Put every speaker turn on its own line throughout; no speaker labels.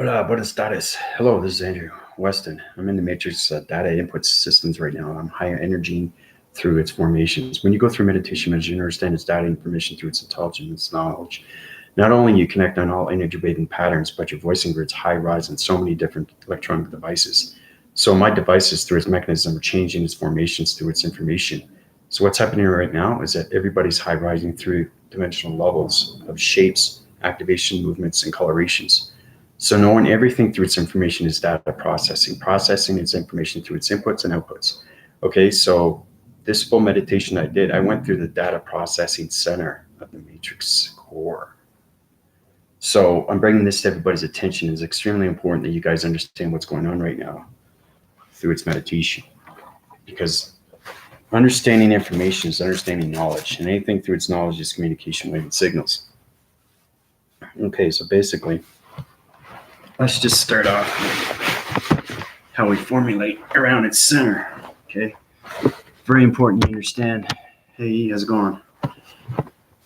What is status? Hello, this is Andrew Weston. I'm in the matrix data input systems right now. I'm higher energy through its formations. When you go through meditation, you understand its data information through its intelligence, its knowledge. Not only you connect on all energy waving patterns, but your voicing grids high rise in so many different electronic devices. So my devices, through its mechanism, are changing its formations through its information. So what's happening right now is that everybody's high rising through dimensional levels of shapes, activation, movements, and colorations. So knowing everything through its information is data processing its information through its inputs and outputs. Okay, so this full meditation I did, I went through the data processing center of the matrix core. So I'm bringing this to everybody's attention. It's extremely important that you guys understand what's going on right now through its meditation, because understanding information is understanding knowledge, and anything through its knowledge is communication wave signals. Okay, so basically, let's just start off with how we formulate around its center. Okay, very important you understand. Hey, how's it going?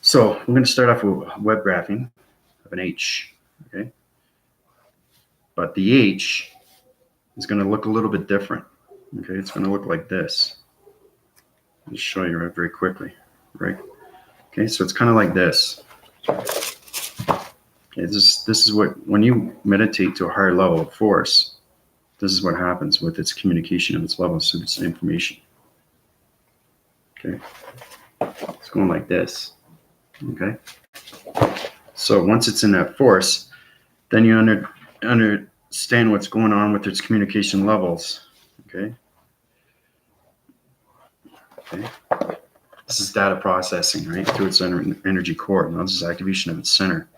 So we're going to start off with web graphing of an H. Okay, but the H is going to look a little bit different. Okay, it's going to look like this. I'll just show you very quickly. Right. Okay, so it's kind of like this. Okay, this is what, when you meditate to a higher level of force, this is what happens with its communication of its levels through its information. Okay, it's going like this. Okay, so once it's in that force, then you understand what's going on with its communication levels. Okay, this is data processing, right, through its energy core. Now this is activation of its center.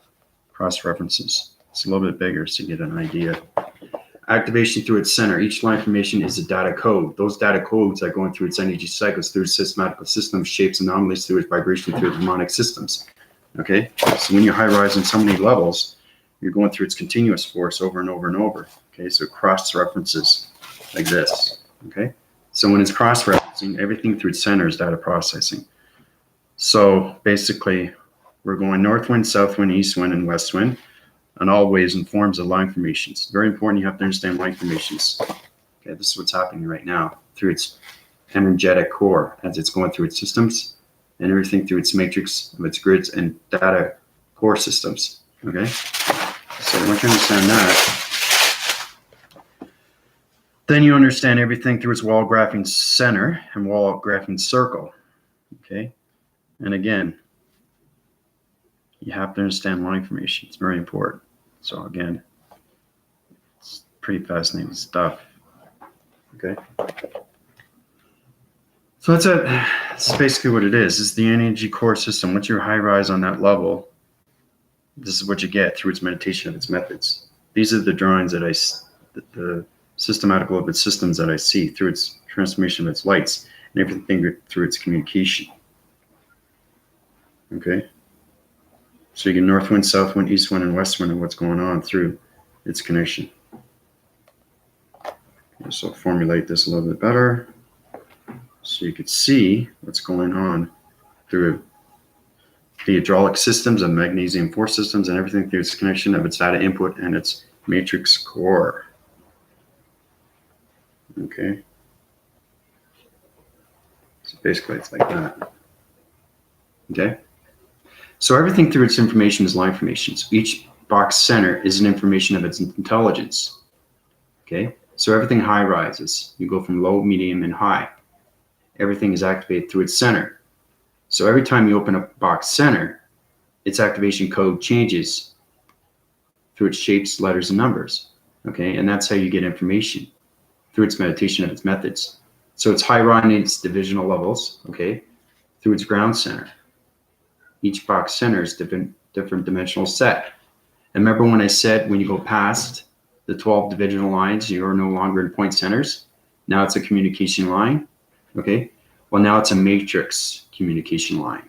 Cross references. It's a little bit bigger so you get an idea. Activation through its center. Each line information is a data code. Those data codes are going through its energy cycles, through systematical systems, shapes, anomalies, through its vibration, through its harmonic systems. Okay, so when you high rise in so many levels, you're going through its continuous force over and over and over. Okay, so cross references like this. Okay, so when it's cross referencing, everything through its center is data processing. So basically, we're going north wind, south wind, east wind, and west wind, and all waves and forms of line formations. Very important, you have to understand line formations. Okay, this is what's happening right now through its energetic core as it's going through its systems and everything through its matrix of its grids and data core systems. Okay, so once you understand that, then you understand everything through its wall graphing center and wall graphing circle. Okay, and again, you have to understand line formation. It's very important. So again, it's pretty fascinating stuff. Okay. So that's it. That's basically what it is. It's the energy core system. Once you're high rise on that level, this is what you get through its meditation of its methods. These are the drawings that the systematical of its systems that I see through its transformation of its lights and everything through its communication. Okay. So you get north wind, south wind, east wind, and west wind, and what's going on through its connection. So I'll formulate this a little bit better so you could see what's going on through the hydraulic systems and magnesium force systems and everything through its connection of its data input and its matrix core. Okay. So basically it's like that. Okay. So everything through its information is line formations. Each box center is an information of its intelligence. Okay, so everything high rises. You go from low, medium, and high. Everything is activated through its center. So every time you open a box center, its activation code changes through its shapes, letters, and numbers. Okay, and that's how you get information through its meditation of its methods. So it's high rising its divisional levels. Okay, through its ground center. Each box center is different dimensional set. And remember when I said when you go past the 12 divisional lines, you're no longer in point centers. Now it's a communication line. Okay. Well, now it's a matrix communication line.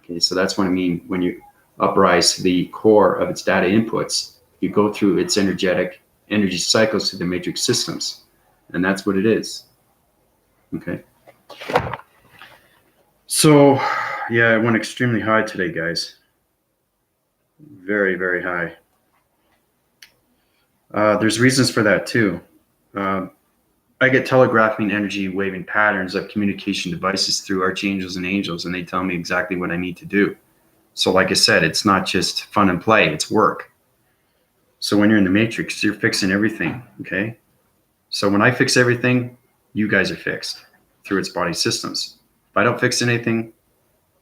Okay. So that's what I mean when you uprise the core of its data inputs, you go through its energy cycles to the matrix systems. And that's what it is. Okay. So, yeah, I went extremely high today, guys. Very, very high. There's reasons for that too. Uh, I get telegraphing energy waving patterns of communication devices through archangels and angels, and they tell me exactly what I need to do. So like I said, it's not just fun and play, it's work. So when you're in the matrix, you're fixing everything, okay? So when I fix everything, you guys are fixed through its body systems. If I don't fix anything,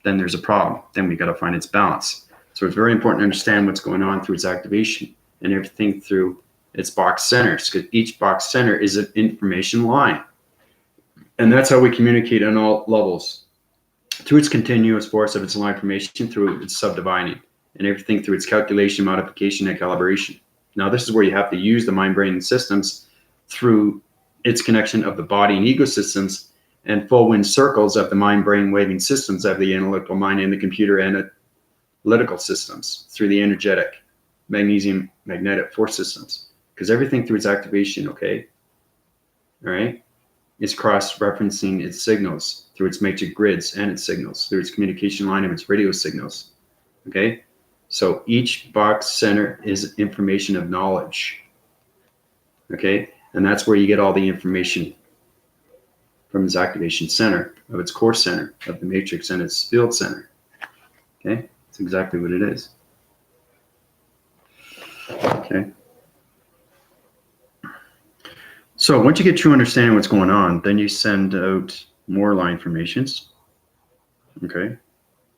then there's a problem. Then we got to find its balance. So it's very important to understand what's going on through its activation and everything through its box centers, because each box center is an information line. And that's how we communicate on all levels. Through its continuous force of its line formation, through its subdividing, and everything through its calculation, modification, and calibration. Now, this is where you have to use the mind, brain, and systems through its connection of the body and ego systems and full wind circles of the mind, brain, waving systems of the analytical mind and the computer analytical systems through the energetic, magnesium, magnetic force systems. Because everything through its activation, okay? All right? Is cross-referencing its signals through its matrix grids and its signals, through its communication line of its radio signals, okay? So each box center is information of knowledge, okay? And that's where you get all the information from its activation center, of its core center, of the matrix and its field center, okay? That's exactly what it is, okay? So once you get true understanding what's going on, then you send out more line formations, okay?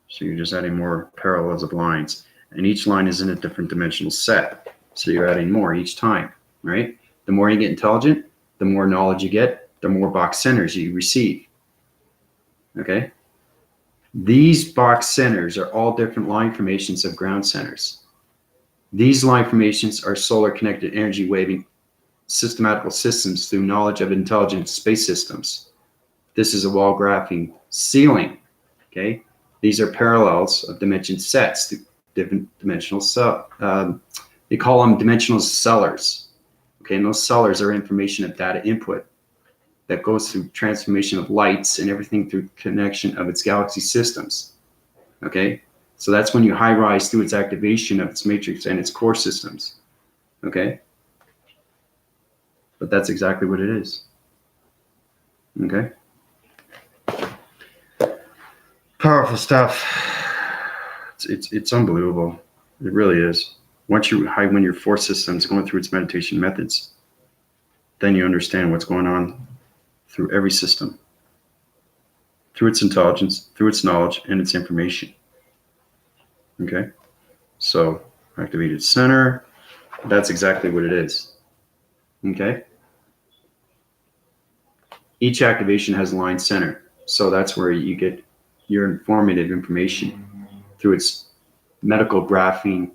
So you're just adding more parallels of lines, and each line is in a different dimensional set. So you're adding more each time, right? The more you get intelligent, the more knowledge you get, the more box centers you receive, okay? These box centers are all different line formations of ground centers. These line formations are solar connected energy waving systematical systems through knowledge of intelligent space systems. This is a wall graphing ceiling, okay? These are parallels of dimension sets through different dimensional they call them dimensional cellars, okay? And those cellars are information of data input that goes through transformation of lights and everything through connection of its galaxy systems, okay? So that's when you high rise through its activation of its matrix and its core systems, okay? But that's exactly what it is, okay? Powerful stuff. It's unbelievable. It really is. Once you when your force systems going through its meditation methods, then you understand what's going on through every system, through its intelligence, through its knowledge, and its information. Okay? So, activated center, that's exactly what it is. Okay? Each activation has a line center. So that's where you get your informative information through its medical graphing,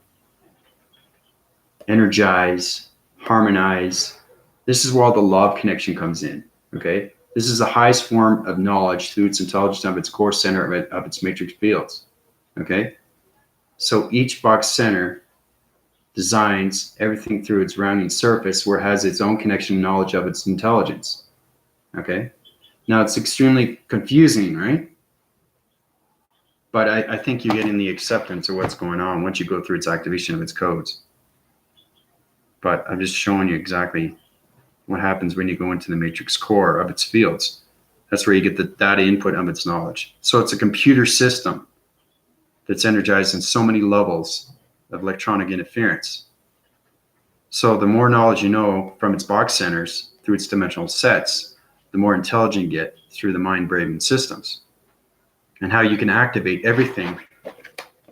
energize, harmonize. This is where all the love connection comes in, okay? This is the highest form of knowledge through its intelligence of its core center of its matrix fields, okay? So each box center designs everything through its rounding surface where it has its own connection knowledge of its intelligence, okay? Now it's extremely confusing, right? But I think you get in the acceptance of what's going on once you go through its activation of its codes. But I'm just showing you exactly what happens when you go into the matrix core of its fields. That's where you get the data input of its knowledge. So it's a computer system that's energized in so many levels of electronic interference. So the more knowledge you know from its box centers through its dimensional sets, the more intelligent you get through the mind-braving systems, and how you can activate everything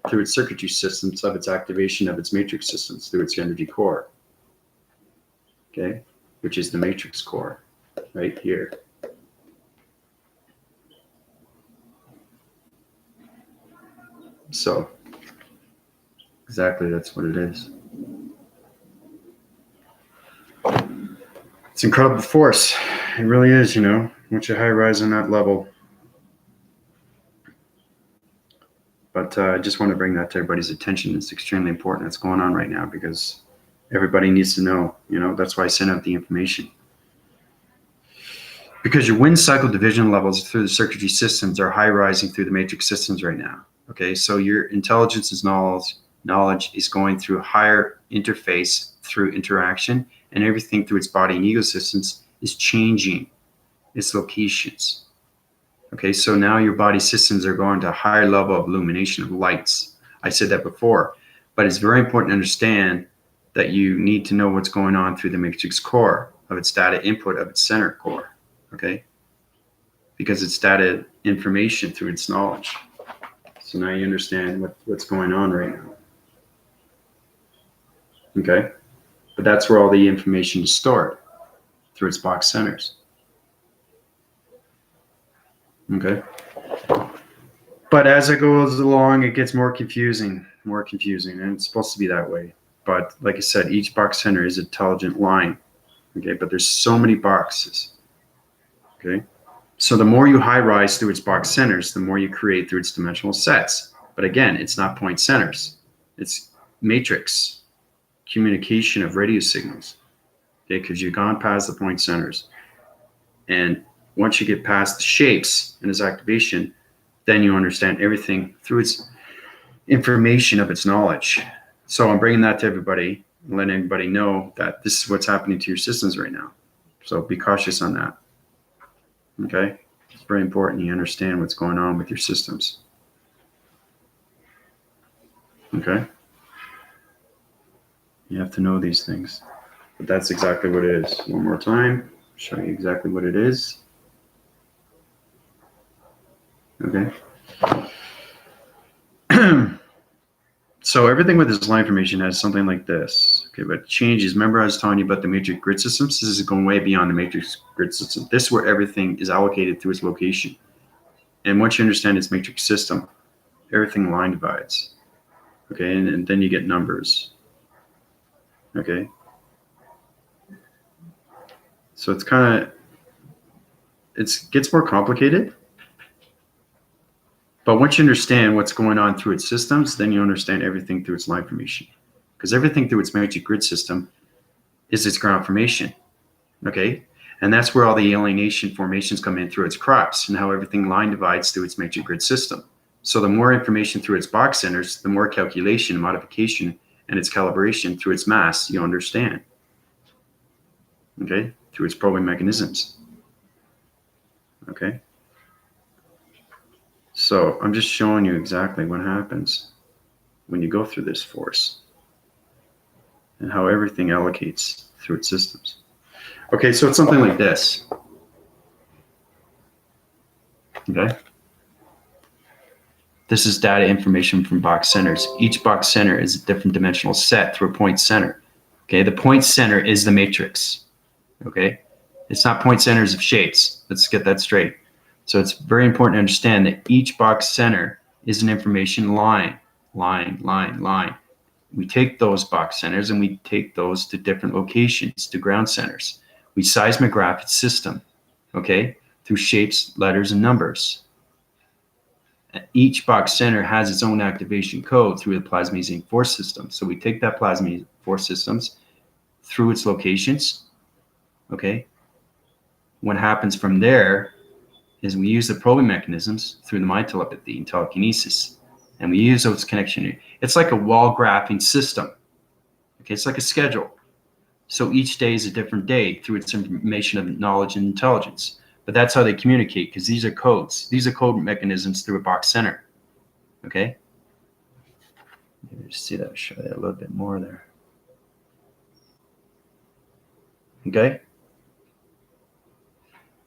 through its circuitry systems of its activation of its matrix systems through its energy core, okay, which is the matrix core right here. So exactly, that's what it is. It's incredible force. It really is, you know, once you high rise on that level. But I just want to bring that to everybody's attention. It's extremely important that's going on right now because everybody needs to know, you know, that's why I sent out the information. Because your wind cycle division levels through the circuitry systems are high rising through the matrix systems right now. Okay, so your intelligence is knowledge is going through higher interface through interaction, and everything through its body and ecosystems is changing its locations. Okay, so now your body systems are going to a higher level of illumination of lights. I said that before, but it's very important to understand that you need to know what's going on through the matrix core of its data input of its center core, okay? Because it's data information through its knowledge. So now you understand what's going on right now. Okay? But that's where all the information is stored, through its box centers. Okay? But as it goes along, it gets more confusing, and it's supposed to be that way. But like I said, each box center is an intelligent line. Okay, but there's so many boxes. Okay, so the more you high rise through its box centers, the more you create through its dimensional sets. But again, it's not point centers. It's matrix communication of radio signals. Okay, because you've gone past the point centers. And once you get past the shapes and its activation, then you understand everything through its information of its knowledge. So I'm bringing that to everybody and letting everybody know that this is what's happening to your systems right now. So be cautious on that. Okay? It's very important you understand what's going on with your systems. Okay? You have to know these things. But that's exactly what it is. One more time, show you exactly what it is. Okay? So everything with this line information has something like this. Okay, but it changes. Remember I was telling you about the matrix grid systems? This is going way beyond the matrix grid system. This is where everything is allocated to its location. And once you understand its matrix system, everything line divides. Okay, and then you get numbers. Okay. So it's kind of, it gets more complicated. But once you understand what's going on through its systems, then you understand everything through its line formation. Because everything through its matrix grid system is its ground formation. Okay? And that's where all the alienation formations come in through its crops and how everything line divides through its matrix grid system. So the more information through its box centers, the more calculation, modification, and its calibration through its mass you understand. Okay? Through its probing mechanisms. Okay? So I'm just showing you exactly what happens when you go through this force and how everything allocates through its systems. Okay, so it's something like this. Okay? This is data information from box centers. Each box center is a different dimensional set through a point center. Okay, the point center is the matrix. Okay? It's not point centers of shapes. Let's get that straight. So it's very important to understand that each box center is an information line. We take those box centers and we take those to different locations, to ground centers. We seismograph its system, okay, through shapes, letters, and numbers. Each box center has its own activation code through the plasmazine force system. So we take that plasmazine force systems through its locations, okay. What happens from there is we use the probing mechanisms through the mind telepathy and telekinesis, and we use those connections. It's like a wall graphing system. Okay, it's like a schedule. So each day is a different day through its information of knowledge and intelligence. But that's how they communicate, because these are codes. These are code mechanisms through a box center. Okay? Maybe just see that, show that a little bit more there. Okay?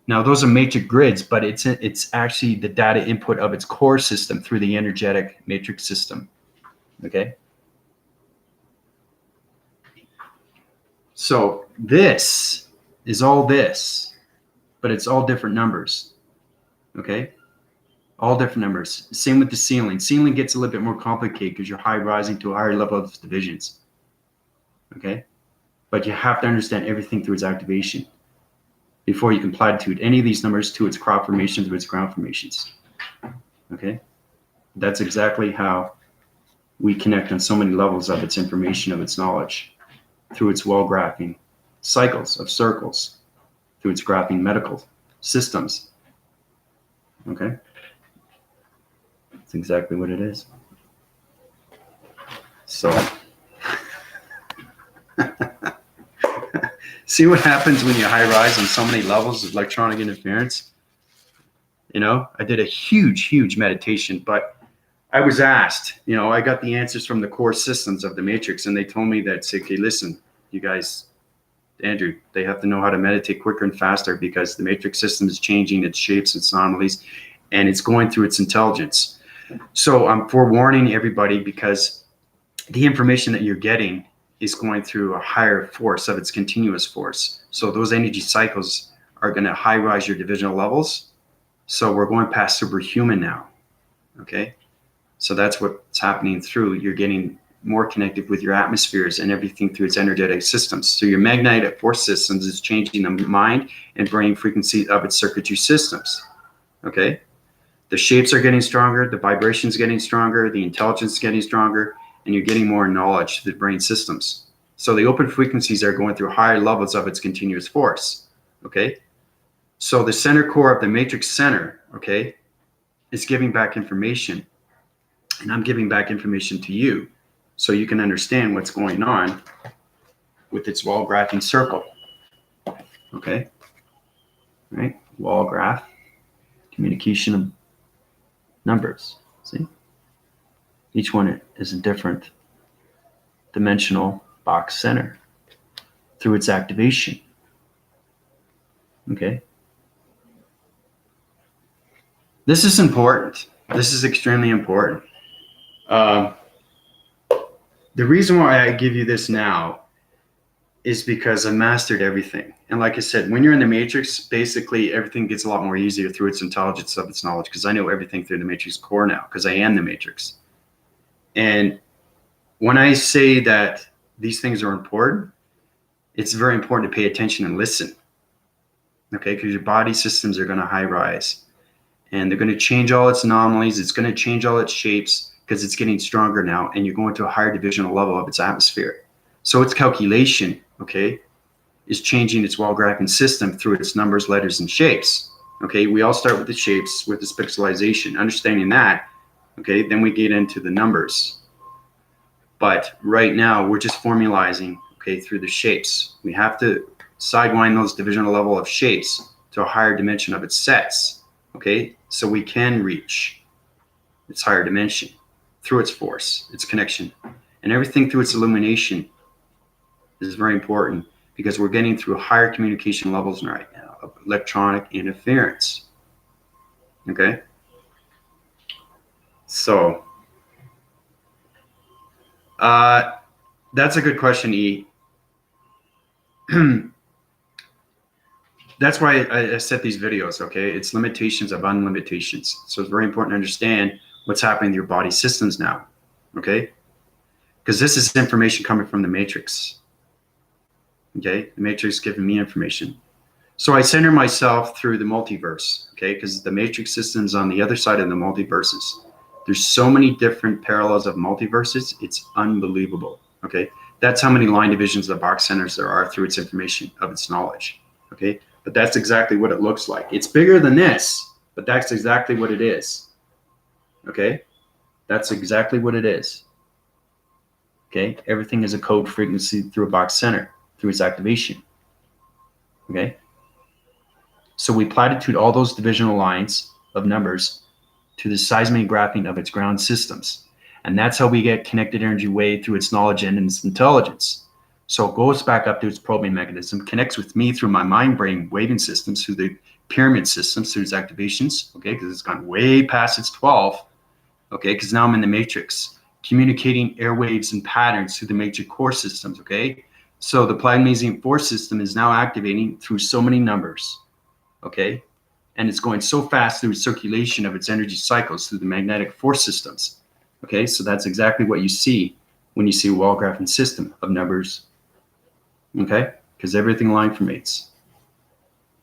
Now, those are matrix grids, but it's actually the data input of its core system through the energetic matrix system. Okay? So this is all this, but it's all different numbers. Okay? All different numbers. Same with the ceiling. Ceiling gets a little bit more complicated because you're high rising to a higher level of divisions. Okay? But you have to understand everything through its activation before you can platitude any of these numbers to its crop formations, to its ground formations. Okay? That's exactly how we connect on so many levels of its information, of its knowledge, through its wall graphing cycles of circles, through its graphing medical systems. Okay? That's exactly what it is. So See what happens when you high rise on so many levels of electronic interference? You know, I did a huge meditation, but I was asked, you know, I got the answers from the core systems of the matrix, and they told me that, say, okay, listen, you guys, Andrew, they have to know how to meditate quicker and faster because the matrix system is changing its shapes, its anomalies, and it's going through its intelligence. So I'm forewarning everybody because the information that you're getting is going through a higher force of its continuous force. So those energy cycles are going to high rise your divisional levels. So we're going past superhuman now. Okay. So that's what's happening through. You're getting more connected with your atmospheres and everything through its energetic systems. So your magnetic force systems is changing the mind and brain frequency of its circuitry systems. Okay. The shapes are getting stronger, the vibrations getting stronger, the intelligence is getting stronger, and you're getting more knowledge through the brain systems. So the open frequencies are going through higher levels of its continuous force. Okay. So the center core of the matrix center, okay, is giving back information. And I'm giving back information to you so you can understand what's going on with its wall graphing circle. Okay. Right. Wall graph, communication of numbers. See? Each one is a different dimensional box center through its activation. Okay. This is important. This is extremely important. The reason why I give you this now is because I mastered everything. And like I said, when you're in the matrix, basically everything gets a lot more easier through its intelligence of its knowledge, because I know everything through the matrix core now, because I am the matrix. And when I say that these things are important, it's very important to pay attention and listen. Okay, because your body systems are going to high rise. And they're going to change all its anomalies. It's going to change all its shapes because it's getting stronger now, and you're going to a higher divisional level of its atmosphere. So its calculation, okay, is changing its wall graphing system through its numbers, letters, and shapes. Okay, we all start with the shapes, with this pixelization. Understanding that, okay, then we get into the numbers. But right now, we're just formalizing, okay, through the shapes. We have to sidewind those divisional level of shapes to a higher dimension of its sets, okay, so we can reach its higher dimension through its force, its connection, and everything through its illumination is very important because we're getting through higher communication levels right now of electronic interference. Okay, so that's a good question, E. That's why I set these videos, okay? It's limitations of unlimitations. So it's very important to understand what's happening to your body systems now, okay? Because this is information coming from the matrix, okay? The matrix is giving me information. So I center myself through the multiverse, okay? Because the matrix system's on the other side of the multiverses. There's so many different parallels of multiverses, it's unbelievable, okay? That's how many line divisions of box centers there are through its information of its knowledge, okay? But that's exactly what it looks like. It's bigger than this, but that's exactly what it is, okay? That's exactly what it is, okay? Everything is a code frequency through a box center, through its activation, okay? So we platitude all those divisional lines of numbers to the seismic graphing of its ground systems. And that's how we get connected energy wave through its knowledge and its intelligence. So it goes back up to its probing mechanism, connects with me through my mind-brain waving systems, through the pyramid systems, through its activations, okay, because it's gone way past its 12, okay, because now I'm in the matrix, communicating airwaves and patterns through the matrix core systems, okay? So the magnesium force system is now activating through so many numbers, okay? And it's going so fast through circulation of its energy cycles through the magnetic force systems, okay? So that's exactly what you see when you see a wall graphing system of numbers, okay? Because everything line formates,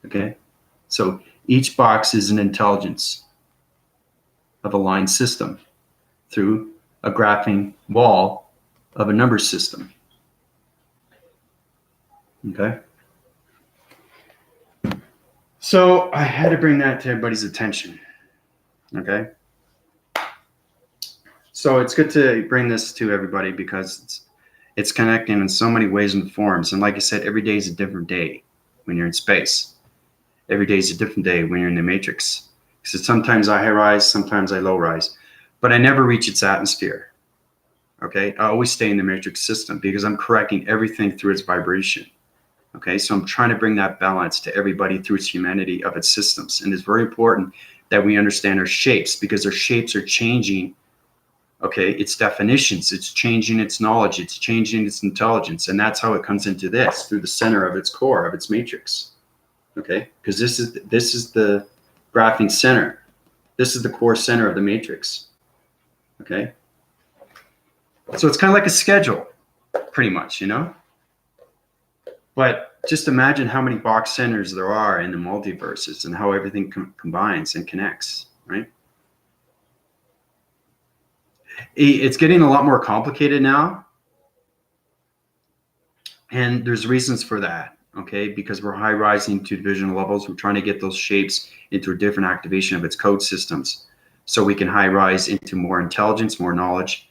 okay? So each box is an intelligence of a line system through a graphing wall of a number system, okay? So I had to bring that to everybody's attention, okay? So it's good to bring this to everybody because It's connecting in so many ways and forms. And like I said, every day is a different day when you're in space. Every day is a different day when you're in the matrix. So sometimes I high rise, sometimes I low rise, but I never reach its atmosphere. Okay, I always stay in the matrix system because I'm correcting everything through its vibration. Okay, so I'm trying to bring that balance to everybody through its humanity of its systems. And it's very important that we understand our shapes, because our shapes are changing, okay, its definitions, it's changing its knowledge, it's changing its intelligence. And that's how it comes into this, through the center of its core, of its matrix. Okay, because this is the graphing center. This is the core center of the matrix. Okay, so it's kind of like a schedule, pretty much, you know? But just imagine how many box centers there are in the multiverses and how everything combines and connects, right? It's getting a lot more complicated now. And there's reasons for that, okay? Because we're high rising to divisional levels. We're trying to get those shapes into a different activation of its code systems so we can high rise into more intelligence, more knowledge,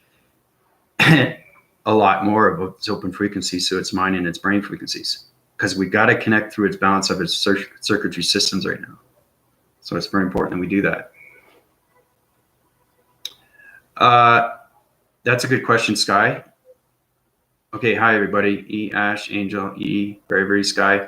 a lot more of its open frequencies, so its mind and its brain frequencies, because we got to connect through its balance of its circuitry systems right now. So it's very important that we do that. That's a good question, Sky. Okay, hi everybody. E, Ash, Angel, E, Bravery, Sky.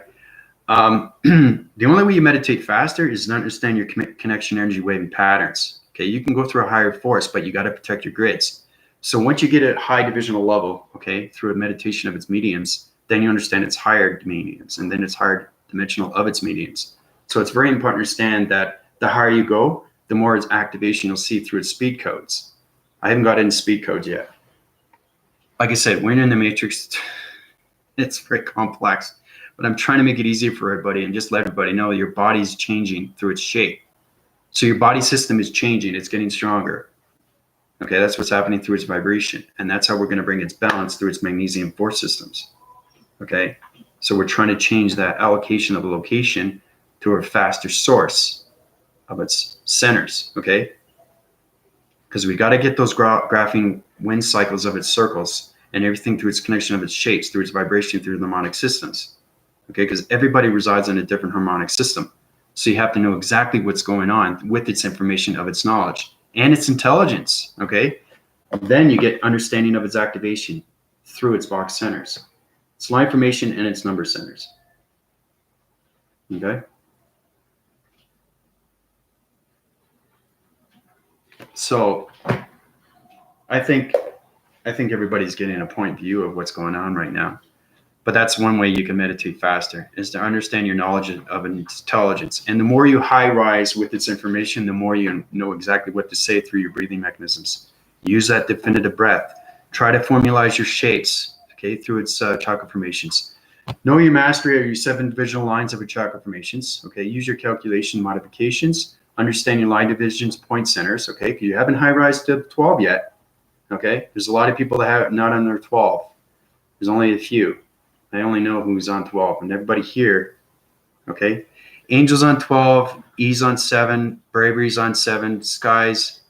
The only way you meditate faster is to understand your connection energy wave and patterns. Okay, you can go through a higher force, but you got to protect your grids. So once you get at high divisional level, okay, through a meditation of its mediums, then you understand its higher mediums, and then it's higher dimensional of its mediums. So it's very important to understand that the higher you go, the more its activation you'll see through its speed codes. I haven't got into speed codes yet. Like I said, when you're in the matrix, it's very complex, but I'm trying to make it easier for everybody and just let everybody know your body's changing through its shape. So your body system is changing, it's getting stronger. Okay, that's what's happening through its vibration. And that's how we're going to bring its balance through its magnesium force systems. Okay, so we're trying to change that allocation of a location to a faster source of its centers. Okay, because we got to get those graphing wind cycles of its circles and everything through its connection of its shapes, through its vibration, through the harmonic systems. Okay, because everybody resides in a different harmonic system. So you have to know exactly what's going on with its information of its knowledge and its intelligence, okay? Then you get understanding of its activation through its box centers. It's line information and its number centers, okay? So I think everybody's getting a point view of what's going on right now. But that's one way you can meditate faster, is to understand your knowledge of intelligence. And the more you high rise with its information, the more you know exactly what to say through your breathing mechanisms. Use that definitive breath. Try to formalize your shapes, okay, through its chakra formations. Know your mastery of your 7 divisional lines of your chakra formations, okay? Use your calculation modifications. Understand your line divisions, point centers, okay? If you haven't high rise to 12 yet, okay? There's a lot of people that have not on their 12. There's only a few. I only know who's on 12, and everybody here, okay? Angel's on 12, E's on 7, Bravery's on 7, Sky's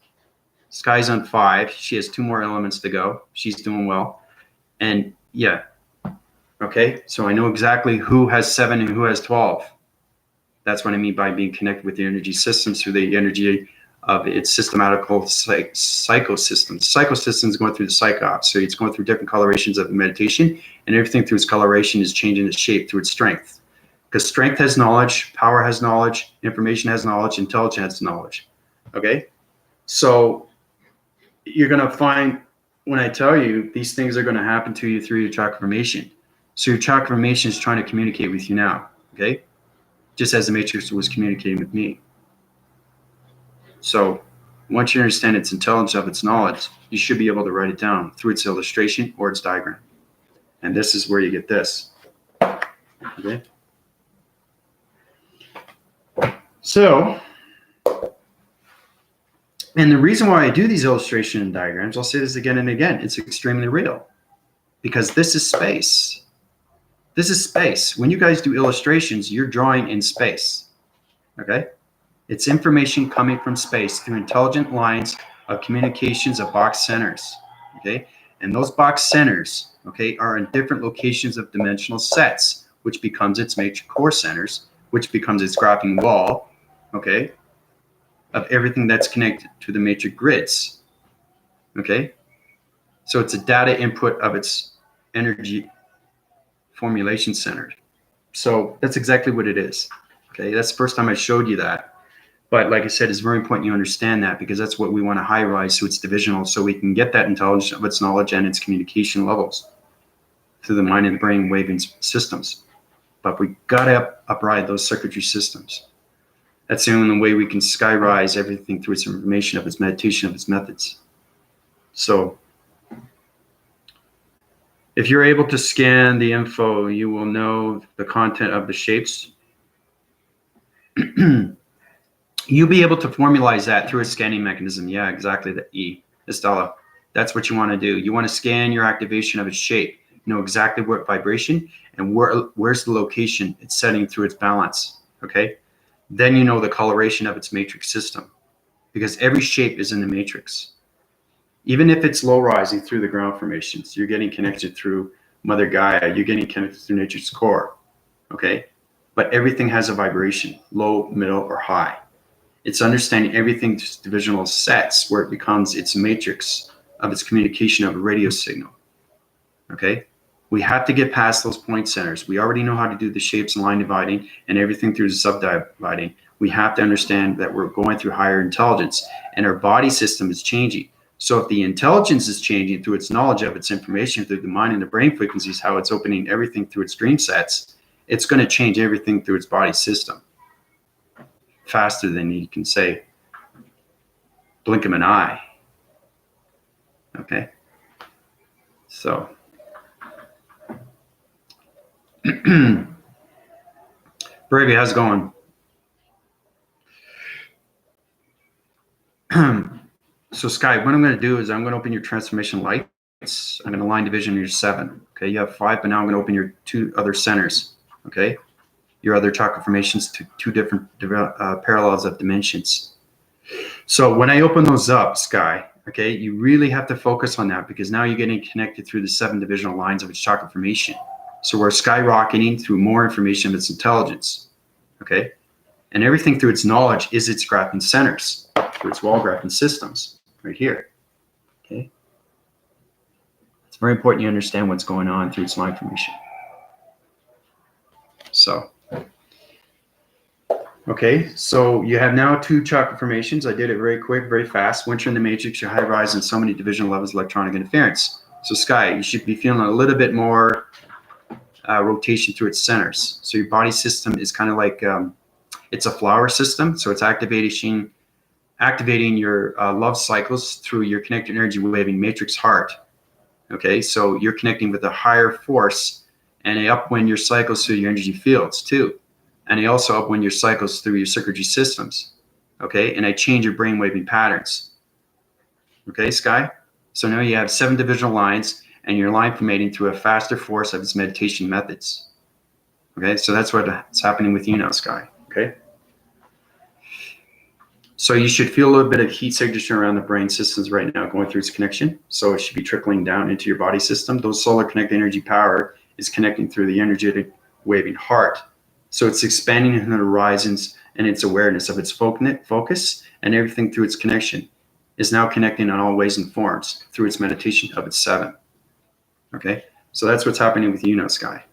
on 5. She has 2 more elements to go. She's doing well. And yeah, okay? So I know exactly who has 7 and who has 12. That's what I mean by being connected with the energy systems through the energy of its systematical psychosystems. Psychosystems is going through the psychops. So it's going through different colorations of the meditation, and everything through its coloration is changing its shape through its strength. Because strength has knowledge, power has knowledge, information has knowledge, intelligence has knowledge. Okay? So you're going to find, when I tell you, these things are going to happen to you through your chakra formation. So your chakra formation is trying to communicate with you now. Okay? Just as the matrix was communicating with me. So once you understand its intelligence of its knowledge, you should be able to write it down through its illustration or its diagram. And this is where you get this. Okay. So, and the reason why I do these illustration and diagrams, I'll say this again and again, it's extremely real. Because this is space. This is space. When you guys do illustrations, you're drawing in space. Okay? It's information coming from space through intelligent lines of communications of box centers. Okay? And those box centers, okay, are in different locations of dimensional sets, which becomes its matrix core centers, which becomes its graphing wall, okay, of everything that's connected to the matrix grids, okay? So it's a data input of its energy formulation center. So that's exactly what it is, okay? That's the first time I showed you that. But like I said, it's very important you understand that, because that's what we want to high rise, so it's divisional, so we can get that intelligence of its knowledge and its communication levels through the mind and the brain waving systems. But we got to upride those circuitry systems. That's the only way we can sky rise everything through its information of its meditation, of its methods. So if you're able to scan the info, you will know the content of the shapes. You'll be able to formalize that through a scanning mechanism. Yeah, exactly, the E, Estella. That's what you want to do. You want to scan your activation of its shape, know exactly what vibration and where's the location it's setting through its balance, okay? Then you know the coloration of its matrix system, because every shape is in the matrix. Even if it's low rising through the ground formations, you're getting connected through Mother Gaia, you're getting connected through nature's core, okay? But everything has a vibration, low, middle, or high. It's understanding everything to divisional sets where it becomes its matrix of its communication of a radio signal, okay? We have to get past those point centers. We already know how to do the shapes and line dividing and everything through the subdividing. We have to understand that we're going through higher intelligence and our body system is changing. So if the intelligence is changing through its knowledge of its information through the mind and the brain frequencies, how it's opening everything through its dream sets, it's going to change everything through its body system faster than you can say, blink of an eye. Okay. So Bravey, how's it going? So Sky, what I'm going to do is I'm going to open your transformation lights. I'm going to line division your 7. Okay, you have 5, but now I'm going to open your 2 other centers. Okay, your other chakra formations to 2 different parallels of dimensions. So when I open those up, Sky, okay, you really have to focus on that, because now you're getting connected through the 7 divisional lines of its chakra formation. So we're skyrocketing through more information of its intelligence, okay? And everything through its knowledge is its graphing centers, through its wall graphing systems, right here, okay? It's very important you understand what's going on through its line formation. So, okay, so you have now 2 chakra formations. I did it very quick, very fast. Once you're in the matrix, you're high rise in so many divisional levels of electronic interference. So Sky, you should be feeling a little bit more rotation through its centers. So your body system is kind of like, it's a flower system. So it's activating your love cycles through your connected energy waving matrix heart. Okay, so you're connecting with a higher force, and they upwind your cycles through your energy fields too. And they also upwind your cycles through your circuitry systems. Okay, and I change your brain waving patterns. Okay, Sky? So now you have 7 divisional lines, and you're line formating through a faster force of its meditation methods. Okay, so that's what's happening with you now, Sky. Okay? So you should feel a little bit of heat signature around the brain systems right now going through its connection. So it should be trickling down into your body system. Those solar connected energy power is connecting through the energetic waving heart. So it's expanding in the horizons, and its awareness of its focus and everything through its connection is now connecting on all ways and forms through its meditation of its 7. Okay, so that's what's happening with you now, Sky.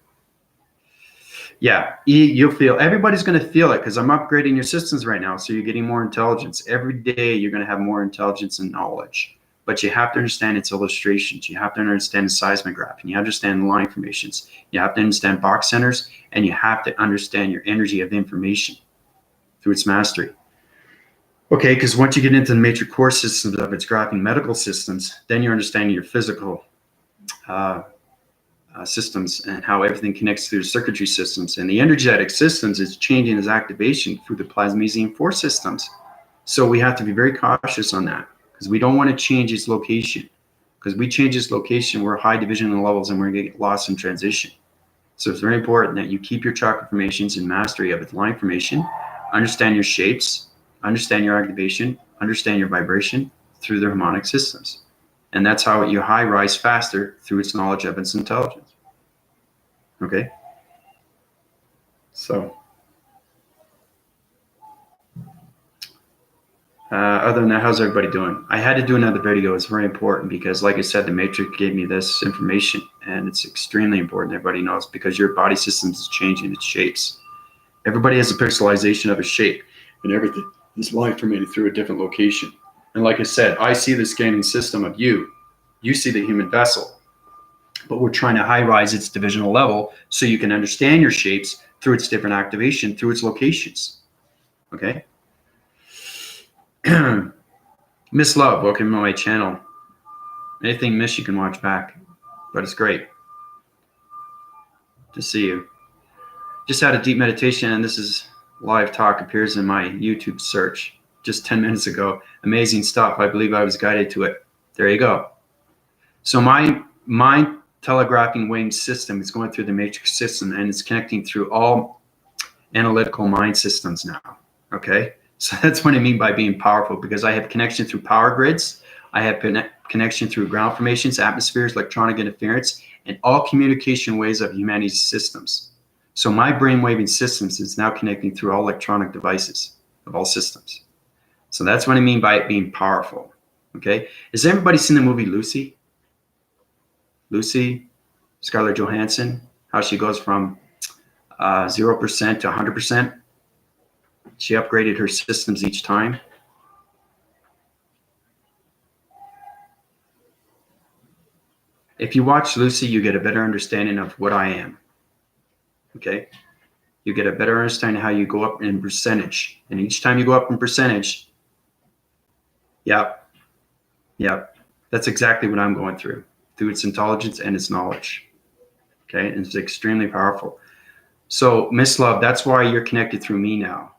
Yeah, you'll feel, everybody's going to feel it, because I'm upgrading your systems right now. So you're getting more intelligence. Every day you're going to have more intelligence and knowledge. But you have to understand its illustrations. You have to understand the seismograph, and you have to understand line formations. You have to understand box centers, and you have to understand your energy of information through its mastery. Okay, because once you get into the matrix core systems of its graphing medical systems, then you're understanding your physical systems and how everything connects through the circuitry systems. And the energetic systems is changing its activation through the plasmesium force systems. So we have to be very cautious on that, because we don't want to change its location. Because we change its location, we're high division levels, and we're going to get lost in transition. So it's very important that you keep your chakra formations in mastery of its line formation, understand your shapes, understand your activation, understand your vibration through the harmonic systems. And that's how you high rise faster through its knowledge of its intelligence. Okay? So, other than that, how's everybody doing? I had to do another video. It's very important because, like I said, the Matrix gave me this information, and it's extremely important everybody knows, because your body system is changing its shapes. Everybody has a pixelization of a shape, and everything is line formatted through a different location. And like I said, I see the scanning system of you. You see the human vessel. But we're trying to high rise its divisional level so you can understand your shapes through its different activation, through its locations. Okay? Miss Love, welcome to my channel. Anything miss, you can watch back. But it's great to see you. Just had a deep meditation, and this is live talk, appears in my YouTube search just 10 minutes ago. Amazing stuff. I believe I was guided to it. There you go. So my mind telegraphing wave system is going through the matrix system, and it's connecting through all analytical mind systems now. Okay? So that's what I mean by being powerful, because I have connection through power grids. I have connection through ground formations, atmospheres, electronic interference, and all communication ways of humanity's systems. So my brainwaving systems is now connecting through all electronic devices of all systems. So that's what I mean by it being powerful. Okay? Has everybody seen the movie Lucy? Lucy, Scarlett Johansson, how she goes from 0% to 100%. She upgraded her systems each time. If you watch Lucy, you get a better understanding of what I am. Okay? You get a better understanding how you go up in percentage. And each time you go up in percentage, yep, that's exactly what I'm going through its intelligence and its knowledge. Okay? And it's extremely powerful. So, Miss Love, that's why you're connected through me now.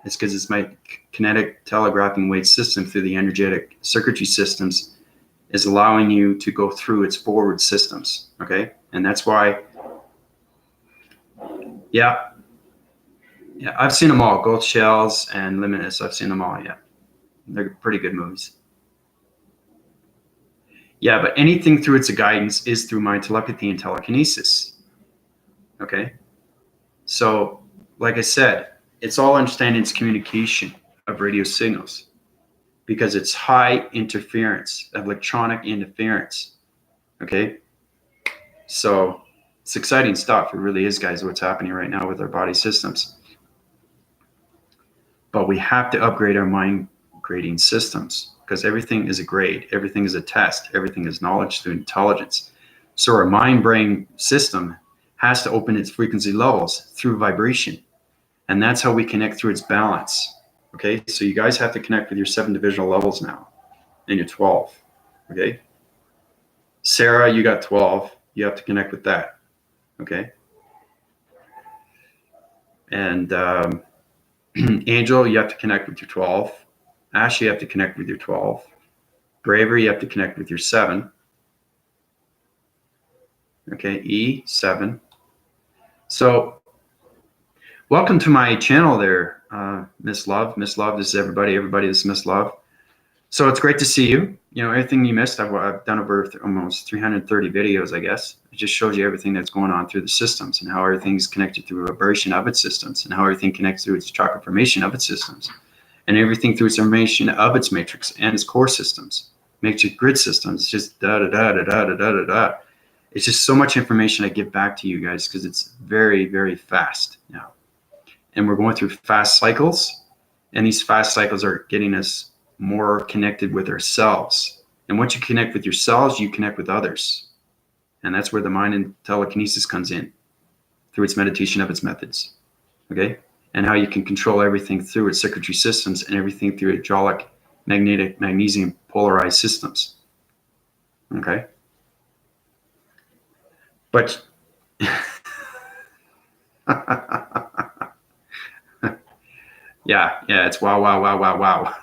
It's because it's my kinetic telegraphing wave system through the energetic circuitry systems is allowing you to go through its forward systems. Okay? And that's why, yeah, I've seen them all. Gold Shells and Limitless. I've seen them all, yeah. They're pretty good movies. Yeah, but anything through its guidance is through my telepathy and telekinesis. Okay? So, like I said, it's all understanding its communication of radio signals, because it's high interference, electronic interference. Okay? So, it's exciting stuff. It really is, guys, what's happening right now with our body systems. But we have to upgrade our mind grading systems, because everything is a grade, everything is a test, everything is knowledge through intelligence. So our mind-brain system has to open its frequency levels through vibration. And that's how we connect through its balance. Okay, so you guys have to connect with your 7 divisional levels now, and your 12. Okay, Sarah, you got 12. You have to connect with that. Okay, and Angel, you have to connect with your 12. Ash, you have to connect with your 12. Bravery, you have to connect with your 7. Okay, E, 7. So, welcome to my channel there, Miss Love. Miss Love, this is everybody. Everybody, this is Miss Love. So it's great to see you. You know, everything you missed, I've done over almost 330 videos, I guess. It just shows you everything that's going on through the systems, and how everything's connected through a vibration of its systems, and how everything connects through its chakra formation of its systems, and everything through its information of its matrix and its core systems. Matrix grid systems, it's just da-da-da-da-da-da-da-da. It's just so much information I give back to you guys, because it's very, very fast now. And we're going through fast cycles, and these fast cycles are getting us more connected with ourselves. And once you connect with yourselves, you connect with others. And that's where the mind and telekinesis comes in, through its meditation of its methods. Okay? And how you can control everything through its circuitry systems, and everything through hydraulic, magnetic, magnesium polarized systems. Okay? But yeah, it's wow, wow, wow, wow, wow.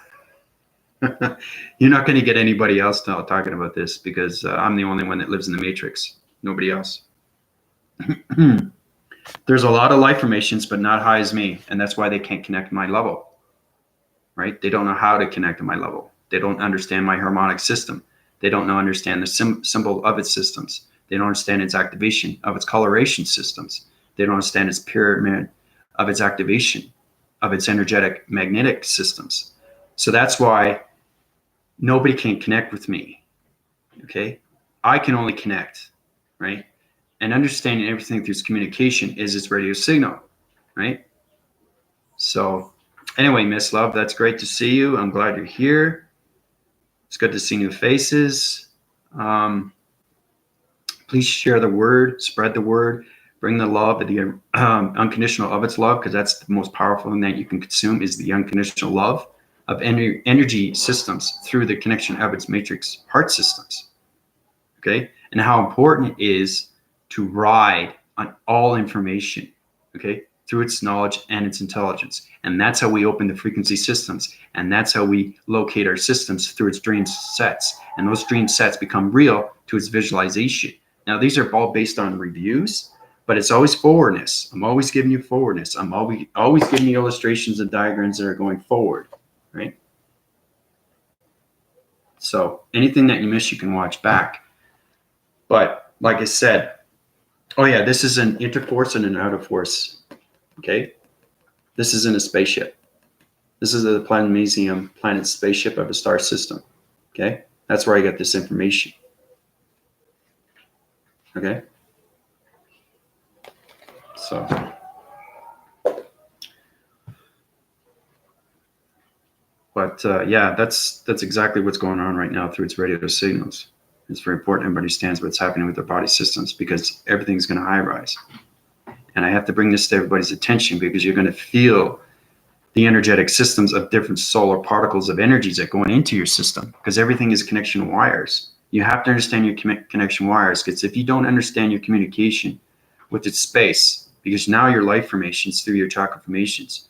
You're not going to get anybody else talking about this, because I'm the only one that lives in the matrix. Nobody else. There's a lot of life formations, but not high as me, and that's why they can't connect to my level. Right? They don't know how to connect to my level. They don't understand my harmonic system. They don't know understand the symbol of its systems. They don't understand its activation of its coloration systems. They don't understand its pyramid of its activation of its energetic magnetic systems. So that's why nobody can connect with me. Okay, I can only connect, right? And understanding everything through its communication is its radio signal, right? So anyway, Miss Love, that's great to see you. I'm glad you're here. It's good to see new faces. Please share the word, spread the word, bring the love, the unconditional of its love, because that's the most powerful thing that you can consume is the unconditional love of energy systems through the connection of its matrix heart systems. Okay, and how important it is to ride on all information, okay, through its knowledge and its intelligence. And that's how we open the frequency systems. And that's how we locate our systems through its dream sets. And those dream sets become real to its visualization. Now, these are all based on reviews, but it's always forwardness. I'm always giving you forwardness. I'm always giving you illustrations and diagrams that are going forward, right? So anything that you miss, you can watch back. But like I said, oh yeah, this is an interforce and an outer force. Okay, this is in a spaceship. This is the Planetesium planet spaceship of a star system. Okay, that's where I get this information. Okay, so but yeah, that's exactly what's going on right now through its radio signals. It's very important everybody understands what's happening with their body systems, because everything's going to high rise. And I have to bring this to everybody's attention, because you're going to feel the energetic systems of different solar particles of energies that go into your system, because everything is connection wires. You have to understand your connection wires, because if you don't understand your communication with its space, because now your life formations through your chakra formations,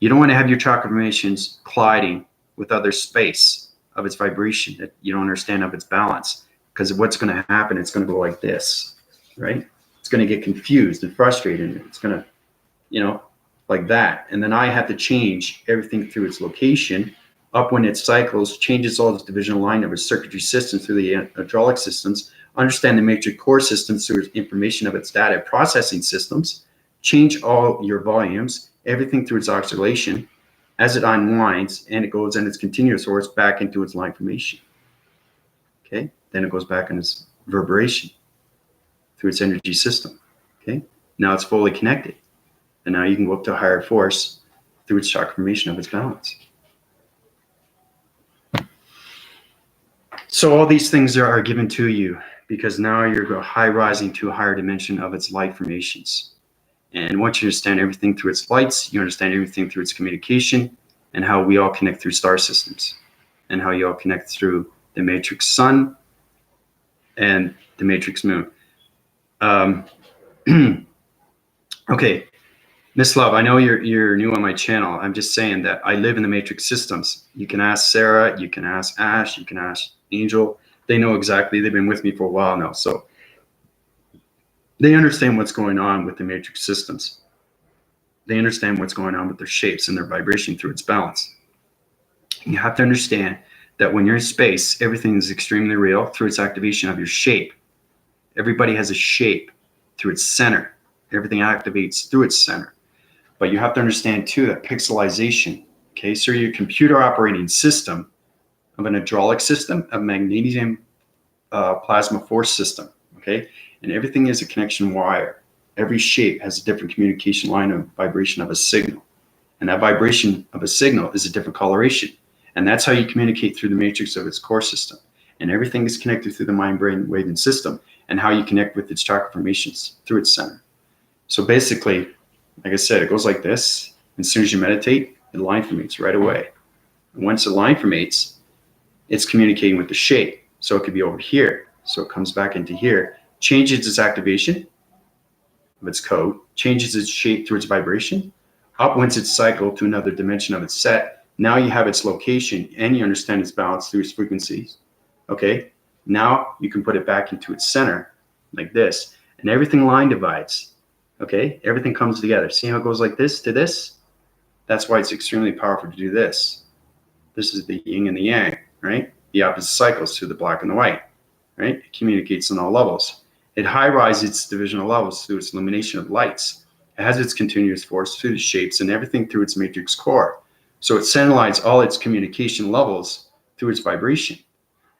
you don't want to have your chakra formations colliding with other space of its vibration that you don't understand of its balance, because what's going to happen, it's going to go like this, right? It's going to get confused and frustrated. It's going to, like that. And then I have to change everything through its location up when it cycles, changes all its divisional line of its circuitry systems through the hydraulic systems, understand the matrix core systems through information of its data processing systems, change all your volumes, everything through its oscillation as it unwinds, and it goes in its continuous source back into its line formation. Okay, then it goes back in its reverberation through its energy system. Okay, now it's fully connected. And now you can go up to a higher force through its chakra formation of its balance. So all these things are given to you because now you're high rising to a higher dimension of its light formations. And once you understand everything through its lights, you understand everything through its communication, and how we all connect through star systems, and how you all connect through the matrix sun and the matrix moon. Okay. Miss Love, I know you're new on my channel. I'm just saying that I live in the matrix systems. You can ask Sarah, you can ask Ash, you can ask Angel. They know exactly. They've been with me for a while now. So they understand what's going on with the matrix systems. They understand what's going on with their shapes and their vibration through its balance. You have to understand that when you're in space, everything is extremely real through its activation of your shape. Everybody has a shape through its center. Everything activates through its center. But you have to understand too that pixelization, okay, so your computer operating system of an hydraulic system, a magnesium plasma force system, okay, and everything is a connection wire. Every shape has a different communication line of vibration of a signal. And that vibration of a signal is a different coloration. And that's how you communicate through the matrix of its core system. And everything is connected through the mind-brain waving system, and how you connect with its chakra formations through its center. So basically, like I said, it goes like this. As soon as you meditate, it line formates right away. And once it line formates, it's communicating with the shape. So it could be over here. So it comes back into here, changes its activation of its code, changes its shape through its vibration, up once it's cycled to another dimension of its set. Now you have its location and you understand its balance through its frequencies. Okay, now you can put it back into its center like this, and everything line divides. Okay, everything comes together. See how it goes like this to this? That's why it's extremely powerful to do this. This is the yin and the yang, right? the opposite cycles through the black and the white, right? It communicates on all levels. It high-rises its divisional levels through its illumination of lights. It has its continuous force through the shapes and everything through its matrix core. So it centralizes all its communication levels through its vibration.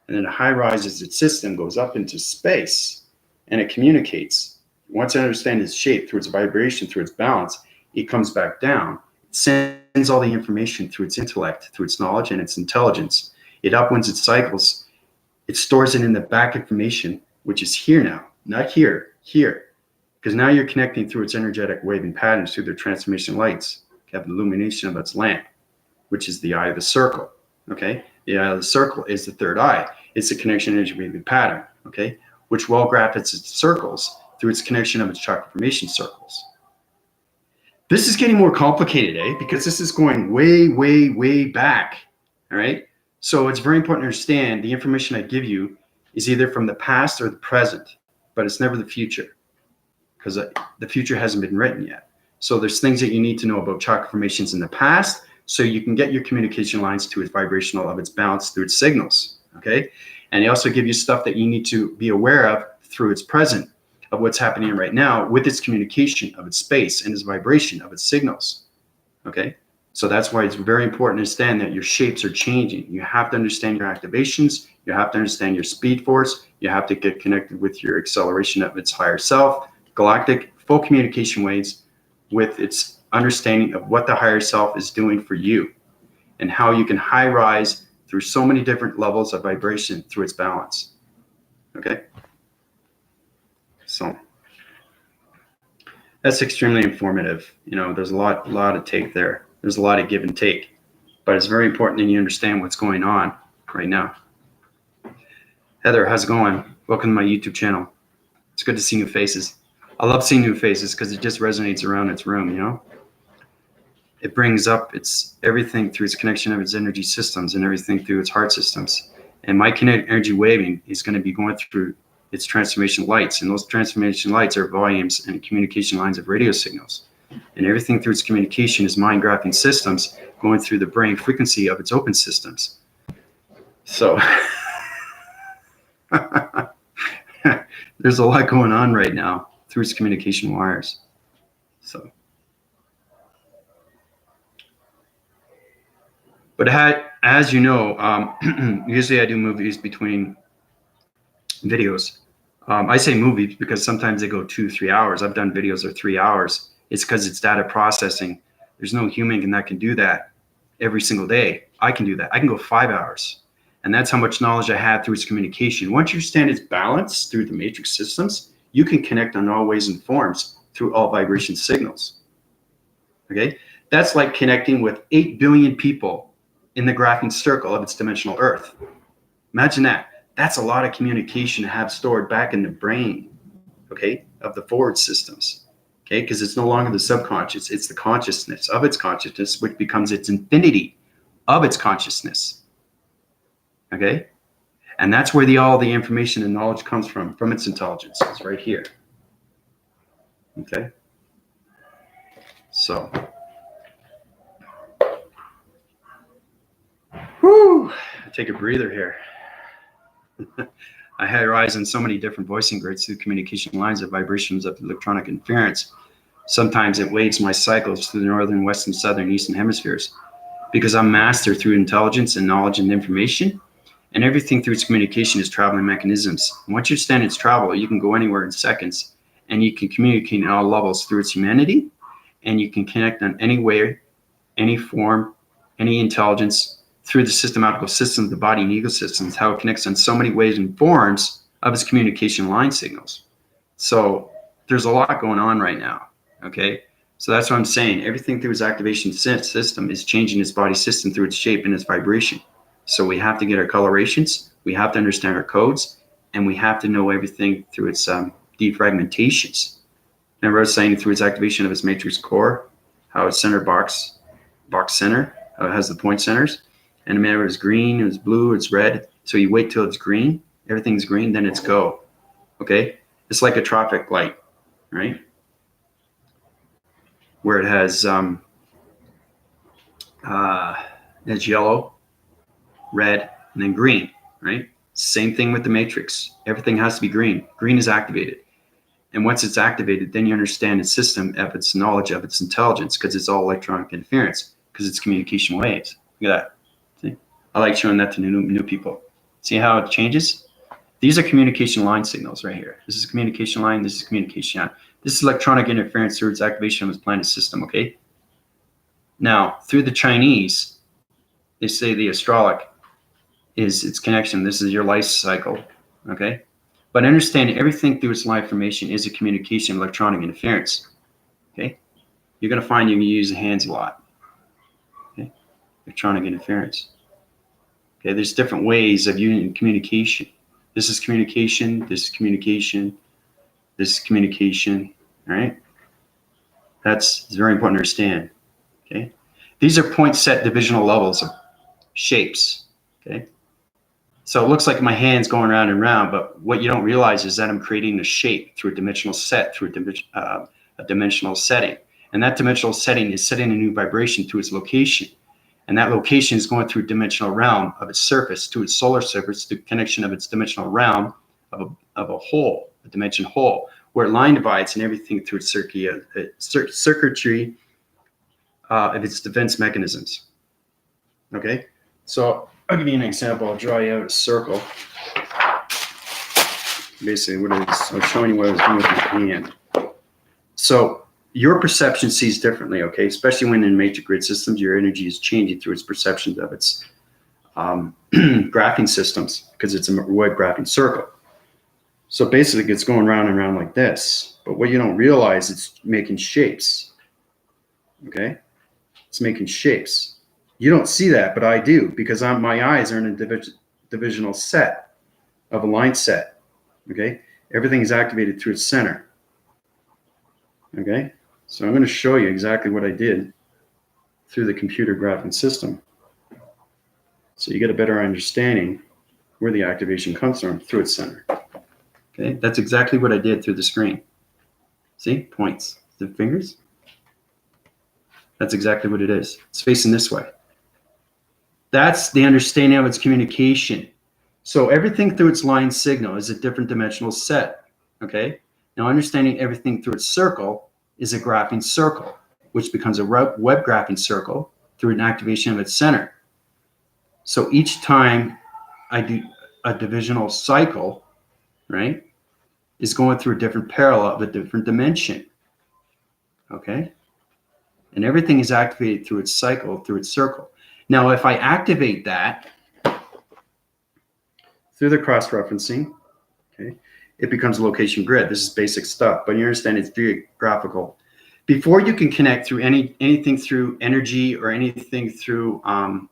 And then it high-rises its system, goes up into space, and it communicates. Once it understands its shape through its vibration, through its balance, it comes back down. It sends all the information through its intellect, through its knowledge and its intelligence. It upwinds its cycles. It stores it in the back information, which is here now, not here, here. Because now you're connecting through its energetic waving patterns through their transformation lights. You have the illumination of its lamp, which is the eye of the circle, okay? The eye of the circle is the third eye. It's the connection energy waving pattern, okay? Which well graphs its circles through its connection of its chakra formation circles. This is getting more complicated, because this is going way, way, way back, all right? So it's very important to understand the information I give you is either from the past or the present, but it's never the future, because the future hasn't been written yet. So there's things that you need to know about chakra formations in the past so you can get your communication lines to its vibrational of its balance through its signals, okay? And they also give you stuff that you need to be aware of through its present, of what's happening right now with its communication of its space and its vibration of its signals, okay? So that's why it's very important to understand that your shapes are changing. You have to understand your activations. You have to understand your speed force. You have to get connected with your acceleration of its higher self, galactic, full communication waves with its understanding of what the higher self is doing for you and how you can high rise through so many different levels of vibration through its balance, okay? So that's extremely informative. You know, there's a lot of take there. There's a lot of give and take, but it's very important that you understand what's going on right now. Heather, how's it going? Welcome to my YouTube channel. It's good to see new faces. I love seeing new faces because it just resonates around its room, you know? It brings up its everything through its connection of its energy systems and everything through its heart systems. And my kinetic energy waving is going to be going through its transformation lights. And those transformation lights are volumes and communication lines of radio signals. And everything through its communication is mind graphing systems going through the brain frequency of its open systems. So there's a lot going on right now through its communication wires. So, but as you know, usually I do movies between videos. I say movies because sometimes they go 2-3 hours. I've done videos of 3 hours. It's because it's data processing. There's no human that can do that every single day. I can do that. I can go 5 hours. And that's how much knowledge I have through its communication. Once you understand its balance through the matrix systems, you can connect on all ways and forms through all vibration signals. Okay? That's like connecting with 8 billion people in the graphing circle of its dimensional Earth. Imagine that. That's a lot of communication to have stored back in the brain, okay, of the forward systems, okay, because it's no longer the subconscious, it's the consciousness of its consciousness, which becomes its infinity of its consciousness, okay? And that's where all the information and knowledge comes from its intelligence. It's right here, okay? So, whoo, take a breather here. I had rise in so many different voicing grids through communication lines of vibrations of electronic interference. Sometimes it waves my cycles through the northern, western, southern, eastern hemispheres because I'm master through intelligence and knowledge and information, and everything through its communication is traveling mechanisms. Once you understand its travel, you can go anywhere in seconds, and you can communicate in all levels through its humanity, and you can connect on any way, any form, any intelligence, through the systematical system of the body and ecosystems, how it connects on so many ways and forms of its communication line signals. So there's a lot going on right now, okay? So that's what I'm saying. Everything through its activation system is changing its body system through its shape and its vibration. So we have to get our colorations, we have to understand our codes, and we have to know everything through its defragmentations. Remember I was saying through its activation of its matrix core, how its center box center, how it has the point centers. And remember, it's green, it's blue, it's red. So you wait till it's green, everything's green, then it's go. Okay? It's like a traffic light, right? Where it has it's yellow, red, and then green. right? Same thing with the matrix. Everything has to be green. Green is activated. And once it's activated, then you understand its system of its knowledge of its intelligence, because it's all electronic interference, because it's communication waves. Look at that. See? I like showing that to new people. See how it changes? These are communication line signals right here. This is communication line. This is communication line. This is electronic interference through its activation of its planet system, okay? Now, through the Chinese, they say the astrologic is its connection. This is your life cycle, okay? But understand everything through its live formation is a communication of electronic interference, okay? You're going to find you use the hands a lot, okay? Electronic interference. Okay, there's different ways of using communication. This is communication, this is communication, this is communication, all right? It's very important to understand, okay? These are point set divisional levels of shapes, okay? So it looks like my hand's going round and round, but what you don't realize is that I'm creating a shape through a dimensional set, through a dimensional setting. And that dimensional setting is setting a new vibration to its location. And that location is going through a dimensional realm of its surface to its solar surface, the connection of its dimensional realm of a hole, a dimension hole, where it line divides and everything through its circuitry of its defense mechanisms. Okay, so I'll give you an example. I'll draw you out a circle. Basically, what it is, I was showing you what I was doing with my hand. So your perception sees differently, okay? Especially when in matrix grid systems, your energy is changing through its perceptions of its graphing systems, because it's a web graphing circle. So basically, it's going round and round like this. But what you don't realize, it's making shapes, okay? It's making shapes. You don't see that, but I do, because my eyes are in a divisional set of a line set, okay? Everything is activated through its center, okay? So I'm going to show you exactly what I did through the computer graphing system, so you get a better understanding where the activation comes from through its center. Okay, that's exactly what I did through the screen. See, points, the fingers. That's exactly what it is. It's facing this way. That's the understanding of its communication. So everything through its line signal is a different dimensional set, okay? Now understanding everything through its circle is a graphing circle, which becomes a web graphing circle through an activation of its center. So each time I do a divisional cycle, right, is going through a different parallel of a different dimension, okay? And everything is activated through its cycle, through its circle. Now, if I activate that through the cross-referencing, okay, it becomes a location grid. This is basic stuff, but you understand it's geographical. Before you can connect through anything through energy or anything through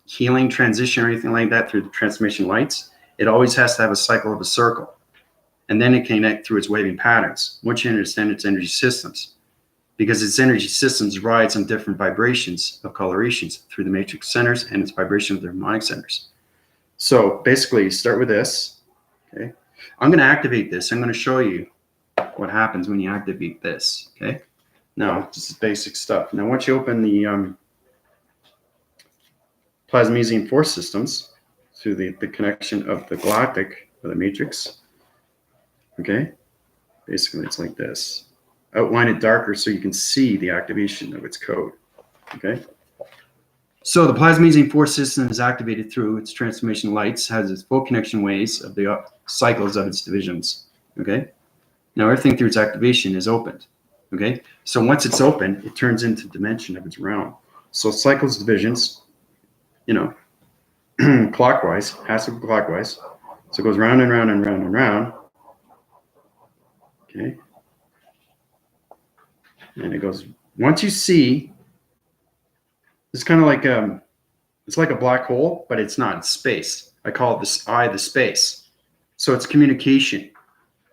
healing, transition, or anything like that through the transformation lights, it always has to have a cycle of a circle. And then it can connect through its waving patterns, once you understand its energy systems. Because its energy systems rides on different vibrations of colorations through the matrix centers and its vibration of the harmonic centers. So basically, you start with this, okay? I'm going to activate this. I'm going to show you what happens when you activate this, okay? Now, this is basic stuff. Now, once you open the plasmesium force systems through the connection of the galactic or the matrix, okay? Basically, it's like this. Outline it darker so you can see the activation of its code, okay? So the plasmesium force system is activated through its transformation lights, has its full connection ways of the cycles of its divisions, okay? Now everything through its activation is opened, okay? So once it's open, it turns into dimension of its realm. So cycles, divisions, you know, clockwise, has to go clockwise. So it goes round and round and round and round, okay? And it goes, once you see, it's kind of like, it's like a black hole, but it's not, it's space. I call it this eye, the space. So it's communication.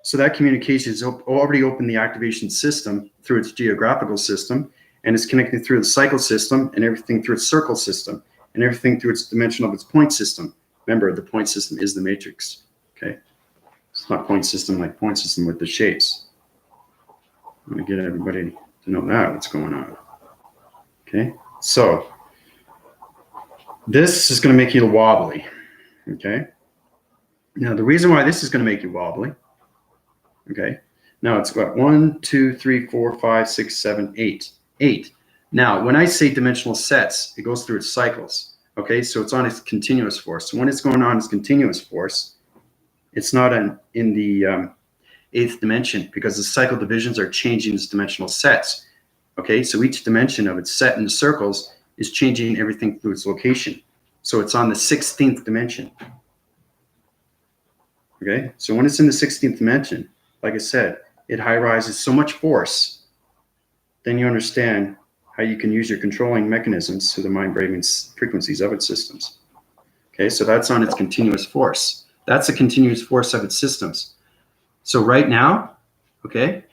So that communication has already opened the activation system through its geographical system, and it's connected through the cycle system and everything through its circle system and everything through its dimension of its point system. Remember, the point system is the matrix, okay? It's not point system like point system with the shapes. I'm gonna get everybody to know that, what's going on. Okay, so this is going to make you wobbly. Okay, Now, the reason why this is going to make you wobbly, okay? Now it's got 1, 2, 3, 4, 5, 6, 7, 8. 8. Now, when I say dimensional sets, it goes through its cycles, okay? So it's on its continuous force. So when it's going on its continuous force, it's not in the 8th dimension because the cycle divisions are changing its dimensional sets, okay? So each dimension of its set in the circles is changing everything through its location. So it's on the 16th dimension. Okay, so when it's in the 16th dimension, like I said, it high rises so much force, then you understand how you can use your controlling mechanisms to the mind-brain frequencies of its systems. Okay, so that's on its continuous force. That's the continuous force of its systems. So right now, okay,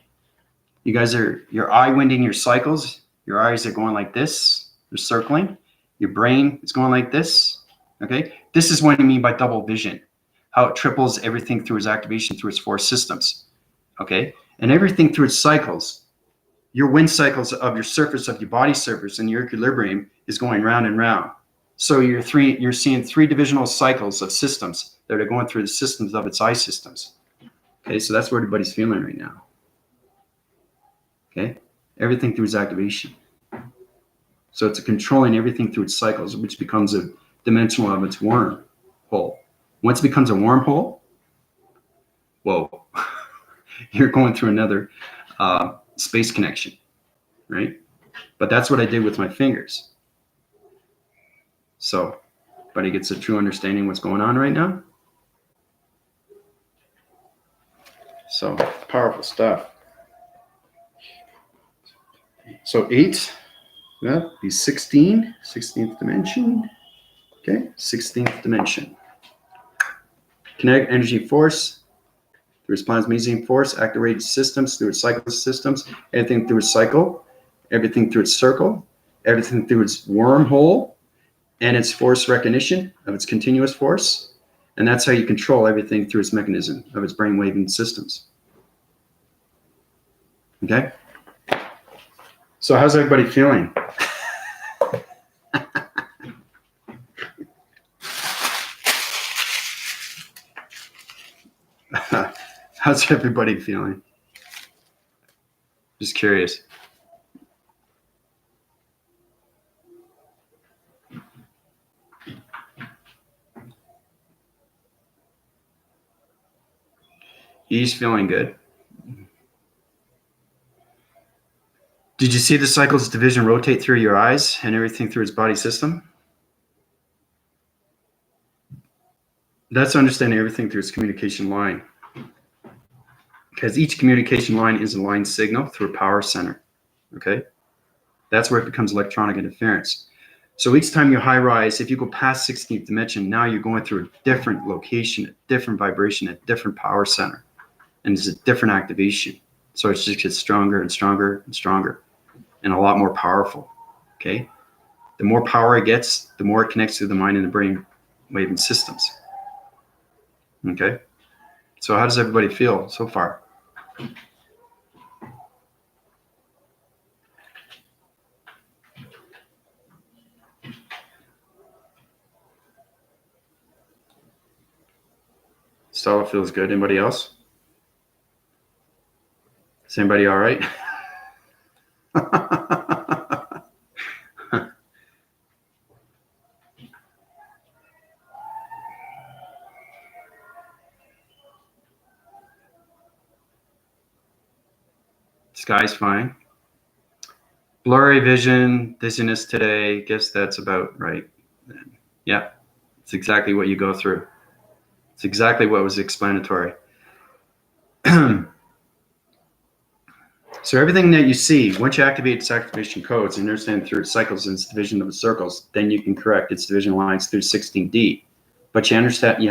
you guys are, your eye winding your cycles, your eyes are going like this, they're circling, your brain is going like this, okay? This is what I mean by double vision. How it triples everything through its activation through its 4 systems, okay? And everything through its cycles, your wind cycles of your surface, of your body surface and your equilibrium is going round and round. So you're seeing 3 divisional cycles of systems that are going through the systems of its eye systems. Okay, so that's what everybody's feeling right now. Okay, everything through its activation. So it's controlling everything through its cycles, which becomes a dimensional of its wormhole. Once it becomes a wormhole, whoa, you're going through another space connection, right? But that's what I did with my fingers. So, everybody gets a true understanding of what's going on right now? So, powerful stuff. So 8, yeah, be 16, 16th dimension. Okay, 16th dimension. Kinetic energy force through its plasmazine force, activated systems through its cycle systems, everything through its cycle, everything through its circle, everything through its wormhole, and its force recognition of its continuous force. And that's how you control everything through its mechanism of its brainwave systems. Okay? So how's everybody feeling? How's everybody feeling? Just curious. He's feeling good. Did you see the cycles of division rotate through your eyes and everything through its body system? That's understanding everything through its communication line. Because each communication line is a line signal through a power center, okay? That's where it becomes electronic interference. So each time you high rise, if you go past 16th dimension, now you're going through a different location, a different vibration, a different power center. And it's a different activation. So it just gets stronger and stronger and stronger and a lot more powerful, okay? The more power it gets, the more it connects to the mind and the brain wave systems, okay? So how does everybody feel so far? Stella feels good. Anybody else? Is anybody all right? Sky's fine. Blurry vision, dizziness today. Guess that's about right. Yeah, it's exactly what you go through. It's exactly what was explanatory. So everything that you see, once you activate its activation codes and understand through its cycles and its division of its circles, then you can correct its division lines through 16D. But you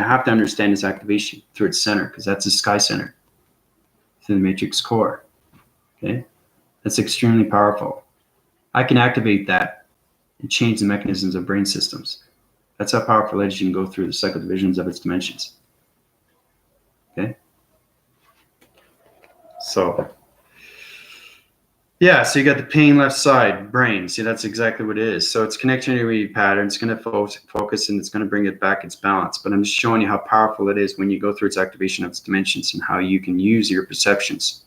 have to understand its activation through its center, because that's the sky center, through the matrix core. Okay, that's extremely powerful. I can activate that and change the mechanisms of brain systems. That's how powerful it is. You can go through the cycle divisions of its dimensions. Okay, so Yeah, so you got the pain left side, brain. See, that's exactly what it is. So it's connectivity pattern. It's going to focus and it's going to bring it back its balance. But I'm just showing you how powerful it is when you go through its activation of its dimensions and how you can use your perceptions,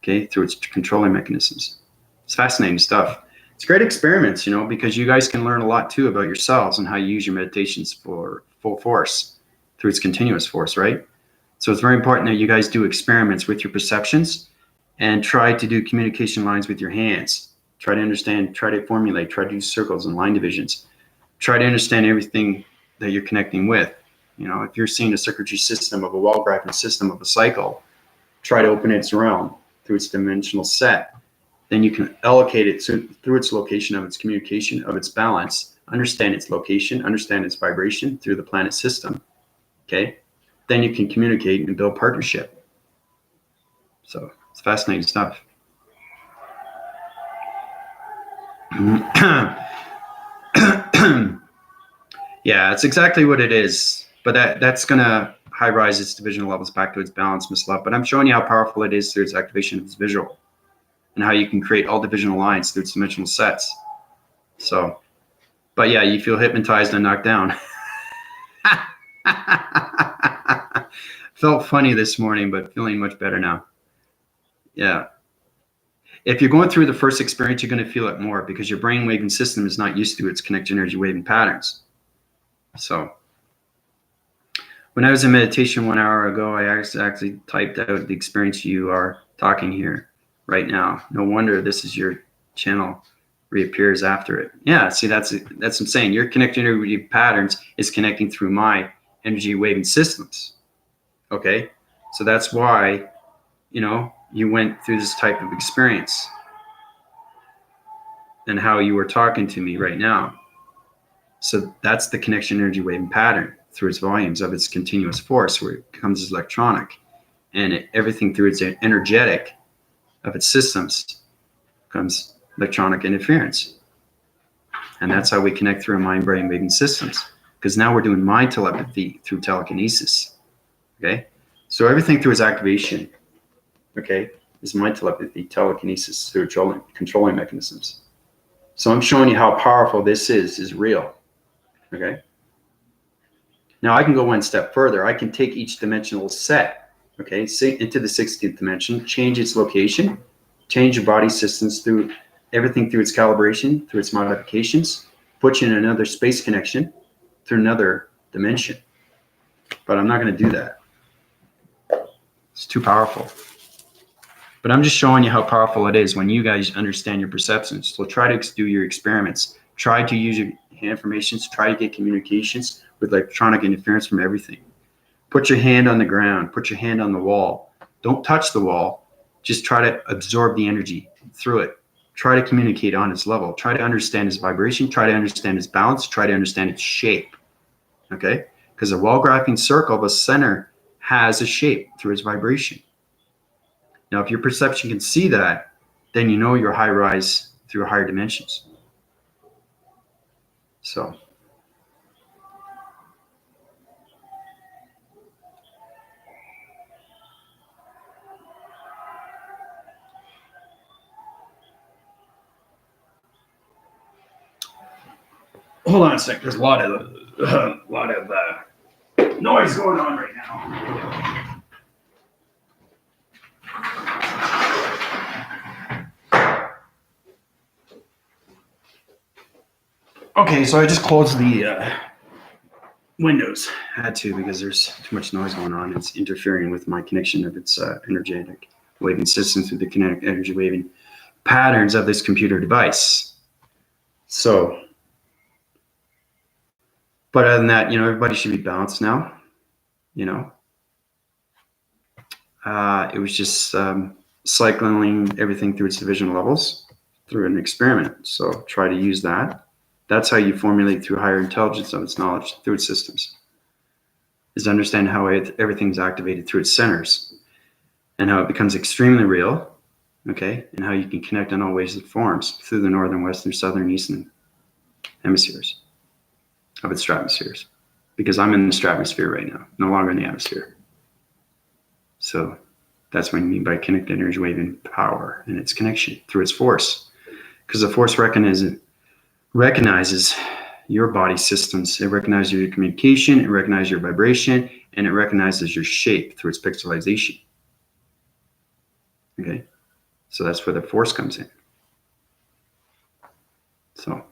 okay, through its controlling mechanisms. It's fascinating stuff. It's great experiments, you know, because you guys can learn a lot too about yourselves and how you use your meditations for full force through its continuous force, right? So it's very important that you guys do experiments with your perceptions and try to do communication lines with your hands. Try to understand, try to formulate, try to do circles and line divisions. Try to understand everything that you're connecting with. You know, if you're seeing a circuitry system of a wall graphing system of a cycle, try to open its realm through its dimensional set. Then you can allocate it through its location of its communication, of its balance, understand its location, understand its vibration through the planet system. Okay? Then you can communicate and build partnership. So it's fascinating stuff. Yeah, it's exactly what it is. But that's going to high rise its divisional levels back to its balance, Miss Love. But I'm showing you how powerful it is through its activation of its visual and how you can create all divisional lines through its dimensional sets. So, but yeah, you feel hypnotized and knocked down. Felt funny this morning, but feeling much better now. Yeah. If you're going through the first experience, you're going to feel it more because your brain waving system is not used to its connected energy waving patterns. So when I was in meditation 1 hour ago, I actually typed out the experience you are talking here right now. No wonder this is your channel reappears after it. Yeah, see, that's what I'm saying. Your connected energy patterns is connecting through my energy waving systems. Okay, so that's why, you know, you went through this type of experience and how you were talking to me right now. So that's the connection energy waving pattern through its volumes of its continuous force, where it becomes electronic, and everything through its energetic of its systems becomes electronic interference. And that's how we connect through our mind-brain waving systems, because now we're doing mind telepathy through telekinesis. Okay, so everything through its activation, okay, is mind telepathy, telekinesis through controlling mechanisms. So I'm showing you how powerful this is real. Okay. Now I can go one step further. I can take each dimensional set, okay, into the 16th dimension, change its location, change your body systems through everything through its calibration, through its modifications, put you in another space connection through another dimension. But I'm not going to do that. It's too powerful. But I'm just showing you how powerful it is when you guys understand your perceptions. So try to do your experiments. Try to use your hand formations. Try to get communications with electronic interference from everything. Put your hand on the ground. Put your hand on the wall. Don't touch the wall. Just try to absorb the energy through it. Try to communicate on its level. Try to understand its vibration. Try to understand its balance. Try to understand its shape. Okay? Because a wall graphing circle, the center has a shape through its vibration. Now, if your perception can see that, then you know you're high rise through higher dimensions. So. Hold on a sec. There's a lot of noise going on right now. Okay, so I just closed the windows. I had to because there's too much noise going on. It's interfering with my connection of its energetic waving system through the kinetic energy waving patterns of this computer device. So, but other than that, you know, everybody should be balanced now. You know, it was just cycling everything through its division levels through an experiment. So try to use that. That's how you formulate through higher intelligence of its knowledge through its systems, is to understand how everything's activated through its centers and how it becomes extremely real, okay, and how you can connect in all ways and forms through the northern, western, southern, eastern hemispheres of its stratospheres, because I'm in the stratosphere right now, no longer in the atmosphere. So That's what I mean by connected energy wave and power and its connection through its force. Because the force recognizes your body systems. It recognizes your communication, it recognizes your vibration, and it recognizes your shape through its pixelization. Okay, so that's where the force comes in. So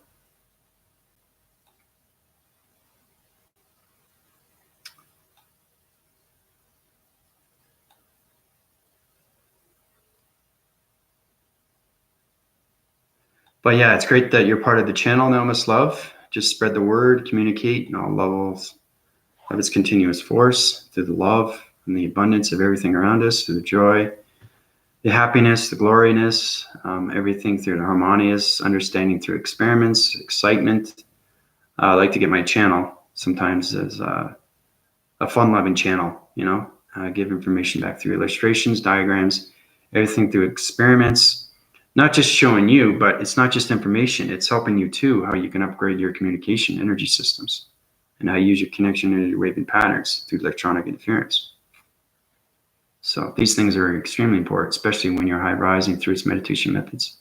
but yeah, it's great that you're part of the channel now, Miss Love. Just spread the word, communicate in all levels of its continuous force through the love and the abundance of everything around us, through the joy, the happiness, the gloriness, everything through the harmonious understanding through experiments, excitement. I like to get my channel sometimes as a fun-loving channel, you know, give information back through illustrations, diagrams, everything through experiments. Not just showing you, but it's not just information. It's helping you too, how you can upgrade your communication energy systems and how you use your connection energy waving patterns through electronic interference. So these things are extremely important, especially when you're high rising through its meditation methods.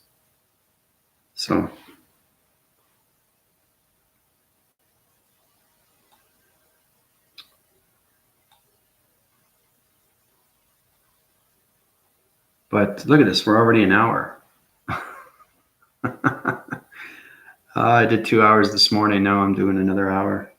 So but look at this, we're already an hour. I did 2 hours this morning. Now I'm doing another hour.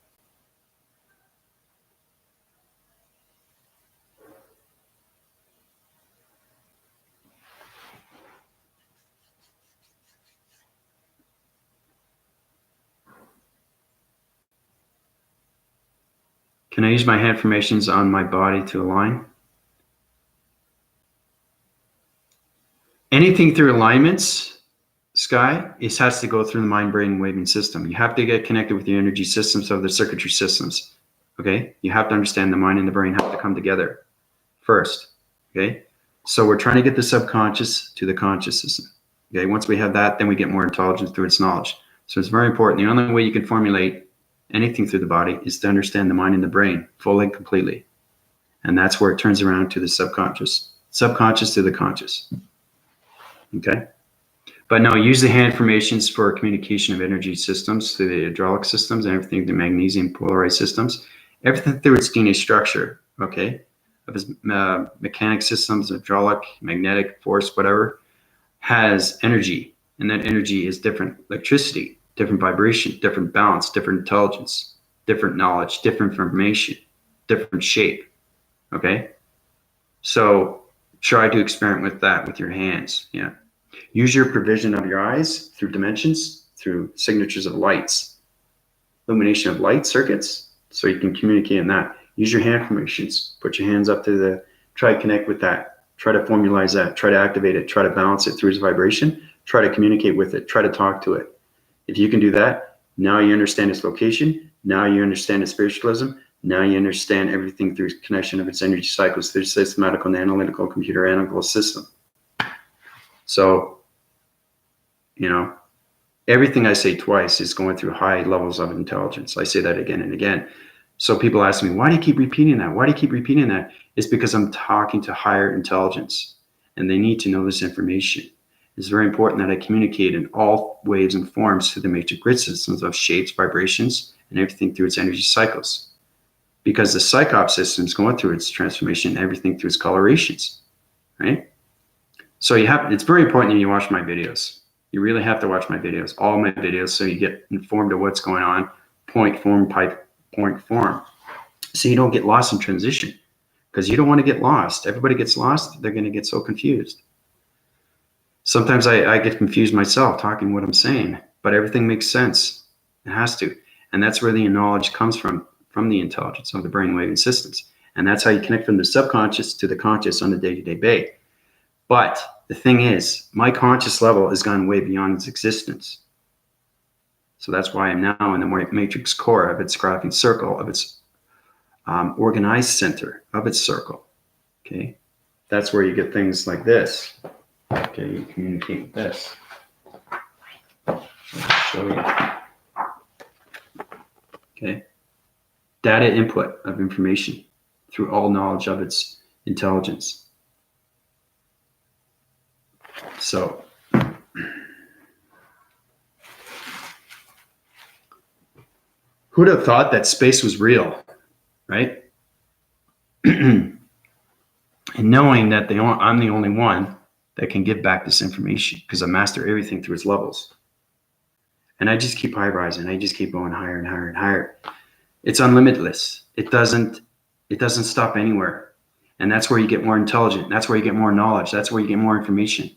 Can I use my hand formations on my body to align? Anything through alignments, Sky, it has to go through the mind-brain waving system. You have to get connected with the energy systems of the circuitry systems. Okay, you have to understand the mind and the brain have to come together first. Okay, so we're trying to get the subconscious to the conscious system. Okay, once we have that, then we get more intelligence through its knowledge. So it's very important. The only way you can formulate anything through the body is to understand the mind and the brain fully and completely. And that's where it turns around to the subconscious to the conscious. Okay. But no, use the hand formations for communication of energy systems through the hydraulic systems and everything, the magnesium polarized systems, everything through its DNA structure, okay, of its mechanic systems, hydraulic, magnetic force, whatever, has energy. And that energy is different electricity, different vibration, different balance, different intelligence, different knowledge, different information, different shape, okay? So try to experiment with that with your hands, yeah. Use your provision of your eyes through dimensions, through signatures of lights, illumination of light circuits, so you can communicate in that. Use your hand formations. Put your hands up to the, try to connect with that. Try to formalize that. Try to activate it. Try to balance it through its vibration. Try to communicate with it. Try to talk to it. If you can do that, now you understand its location. Now you understand its spiritualism. Now you understand everything through its connection of its energy cycles through systematical and analytical computer analytical system. So, you know, everything I say twice is going through high levels of intelligence. I say that again and again. So people ask me, why do you keep repeating that? Why do you keep repeating that? It's because I'm talking to higher intelligence and they need to know this information. It's very important that I communicate in all waves and forms through the matrix grid systems of shapes, vibrations, and everything through its energy cycles. Because the psychop system is going through its transformation, everything through its colorations, right? So it's very important that you watch my videos. You really have to watch my videos, all my videos, so you get informed of what's going on, point form, so you don't get lost in transition, because you don't want to get lost. Everybody gets lost. They're going to get so confused. Sometimes I get confused myself talking what I'm saying, but everything makes sense. It has to. And that's where the knowledge comes from the intelligence of the brainwave systems. And that's how you connect from the subconscious to the conscious on a day-to-day basis. But the thing is, my conscious level has gone way beyond its existence. So that's why I'm now in the matrix core of its graphing circle, of its organized center of its circle. Okay, that's where you get things like this. Okay, you communicate with this. I'll show you. Okay, data input of information through all knowledge of its intelligence. So who'd have thought that space was real, right? And knowing that I'm the only one that can give back this information because I master everything through its levels. And I just keep high rising. I just keep going higher and higher and higher. It's unlimitless. It doesn't stop anywhere. And that's where you get more intelligent. That's where you get more knowledge. That's where you get more information.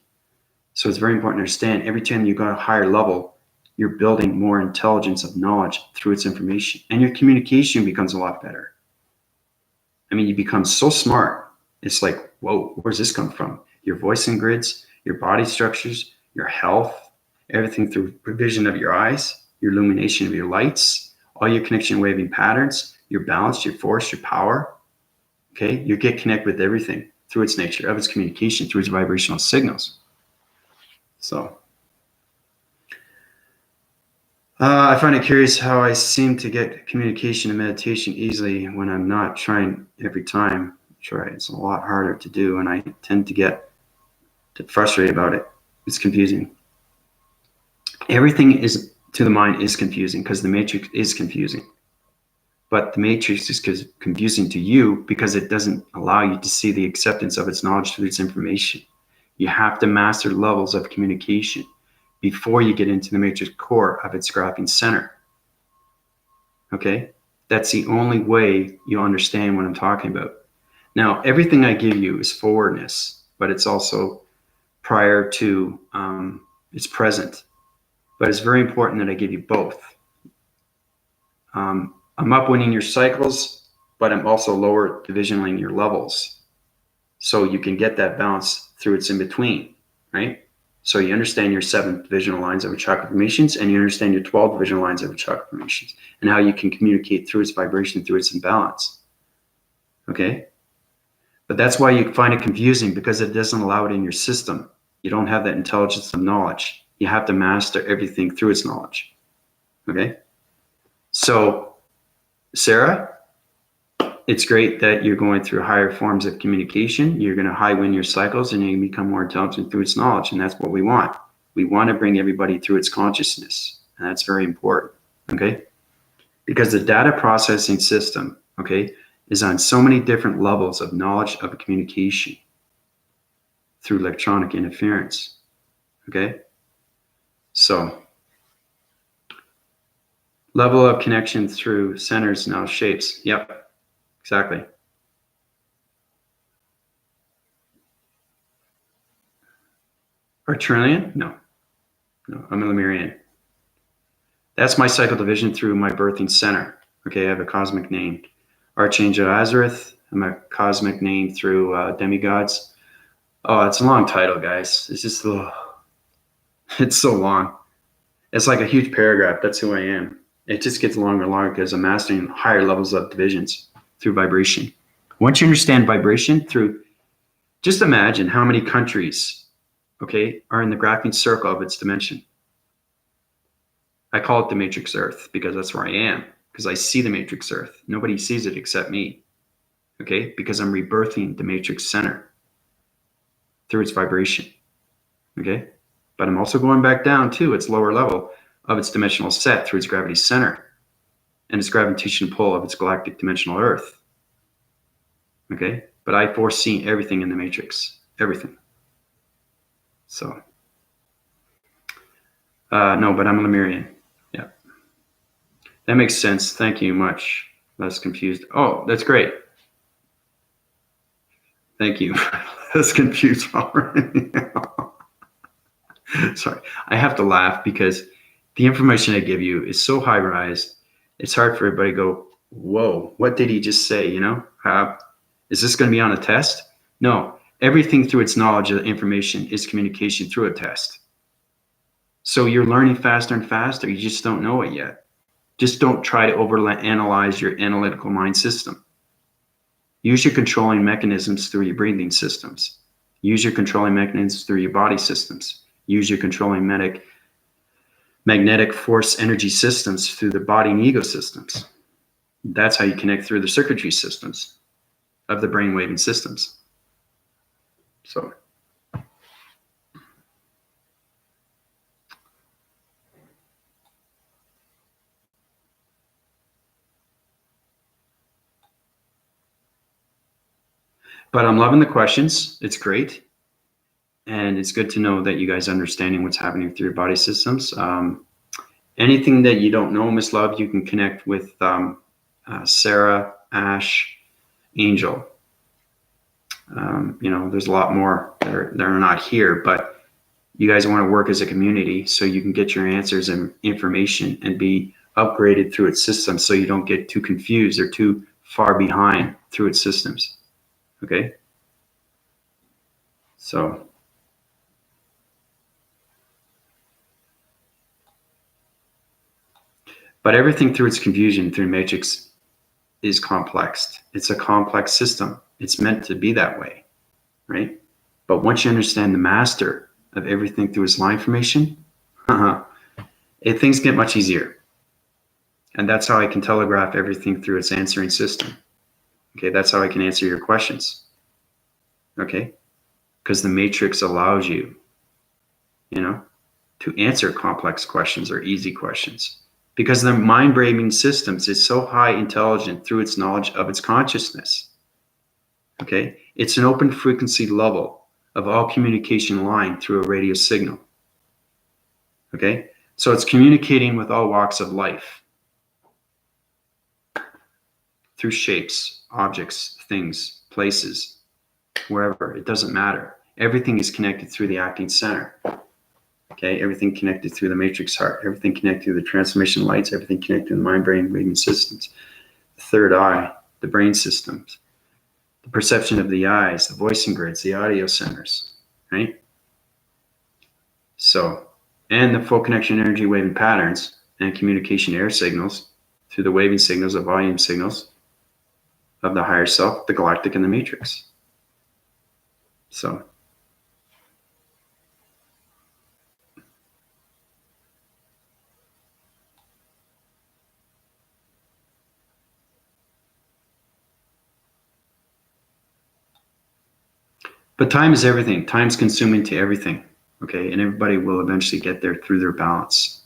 So it's very important to understand every time you go to a higher level, you're building more intelligence of knowledge through its information. And your communication becomes a lot better. I mean, you become so smart. It's like, whoa, where's this come from? Your voicing grids, your body structures, your health, everything through provision of your eyes, your illumination of your lights, all your connection waving patterns, your balance, your force, your power. Okay, you get connected with everything through its nature of its communication, through its vibrational signals. So I find it curious how I seem to get communication and meditation easily when I'm not trying every time. It's a lot harder to do, and I tend to get frustrated about it. It's confusing. Everything is to the mind is confusing because the matrix is confusing. But the matrix is confusing to you because it doesn't allow you to see the acceptance of its knowledge through its information. You have to master levels of communication before you get into the matrix core of its graphing center. Okay? That's the only way you understand what I'm talking about. Now, everything I give you is forwardness, but it's also prior to, it's present. But it's very important that I give you both. I'm upwinding your cycles, but I'm also lower divisioning your levels. So you can get that balance through its in between, right? So you understand your 7 divisional lines of your chakra formations, and you understand your 12 divisional lines of your chakra formations, and how you can communicate through its vibration, through its imbalance. Okay? But that's why you find it confusing, because it doesn't allow it in your system. You don't have that intelligence of knowledge. You have to master everything through its knowledge. Okay? So, Sarah, it's great that you're going through higher forms of communication. You're going to high win your cycles, and you're going to become more intelligent through its knowledge. And that's what we want. We want to bring everybody through its consciousness. And that's very important. Okay? Because the data processing system, okay, is on so many different levels of knowledge of communication through electronic interference. Okay? So, level of connection through centers, now shapes. Yep, exactly. Or trillion? No, I'm a Lemurian. That's my cycle division through my birthing center. Okay, I have a cosmic name. Archangel Azareth. I'm a cosmic name through demigods. Oh, it's a long title, guys. It's just, it's so long. It's like a huge paragraph. That's who I am. It just gets longer and longer because I'm mastering higher levels of divisions through vibration. Once you understand vibration through, just imagine how many countries, okay, are in the graphing circle of its dimension. I call it the Matrix Earth because that's where I am, because I see the Matrix Earth. Nobody sees it except me, okay, because I'm rebirthing the Matrix Center through its vibration, okay? But I'm also going back down to its lower level of its dimensional set through its gravity center and its gravitational pull of its galactic dimensional Earth, okay? But I foresee everything in the Matrix, everything. So, no, but I'm a Lemurian. Yeah. That makes sense. Thank you much. Less confused. Oh, that's great. Thank you. Less confused already. Sorry. I have to laugh because the information I give you is so high rise. It's hard for everybody to go, whoa, what did he just say? You know, is this going to be on a test? No, everything through its knowledge of information is communication through a test. So you're learning faster and faster. You just don't know it yet. Just don't try to overanalyze your analytical mind system. Use your controlling mechanisms through your breathing systems. Use your controlling mechanisms through your body systems. Use your controlling magnetic force energy systems through the body and ego systems. That's how you connect through the circuitry systems of the brainwave and systems. So, But I'm loving the questions. It's great. And it's good to know that you guys are understanding what's happening with your body systems. Anything that you don't know, Miss Love, you can connect with Sarah, Ash, Angel. There's a lot more that are not here, but you guys want to work as a community so you can get your answers and information and be upgraded through its systems so you don't get too confused or too far behind through its systems. Okay? So, but everything through its confusion, through matrix, is complex. It's a complex system. It's meant to be that way, right? But once you understand the master of everything through his line formation, things get much easier. And that's how I can telegraph everything through its answering system. Okay, that's how I can answer your questions. Okay, because the matrix allows you, to answer complex questions or easy questions. Because the mind-brain systems is so high intelligent through its knowledge of its consciousness. Okay, it's an open frequency level of all communication line through a radio signal. Okay, so it's communicating with all walks of life through shapes, objects, things, places, wherever. It doesn't matter. Everything is connected through the acting center. Okay, everything connected through the matrix heart, everything connected through the transmission lights, everything connected to the mind-brain movement systems, the third eye, the brain systems, the perception of the eyes, the voicing grids, the audio centers, right? So, and the full connection energy waving patterns and communication air signals through the waving signals of volume signals of the higher self, the galactic, and the matrix. So, but time is everything. Time's consuming to everything, okay? And everybody will eventually get there through their balance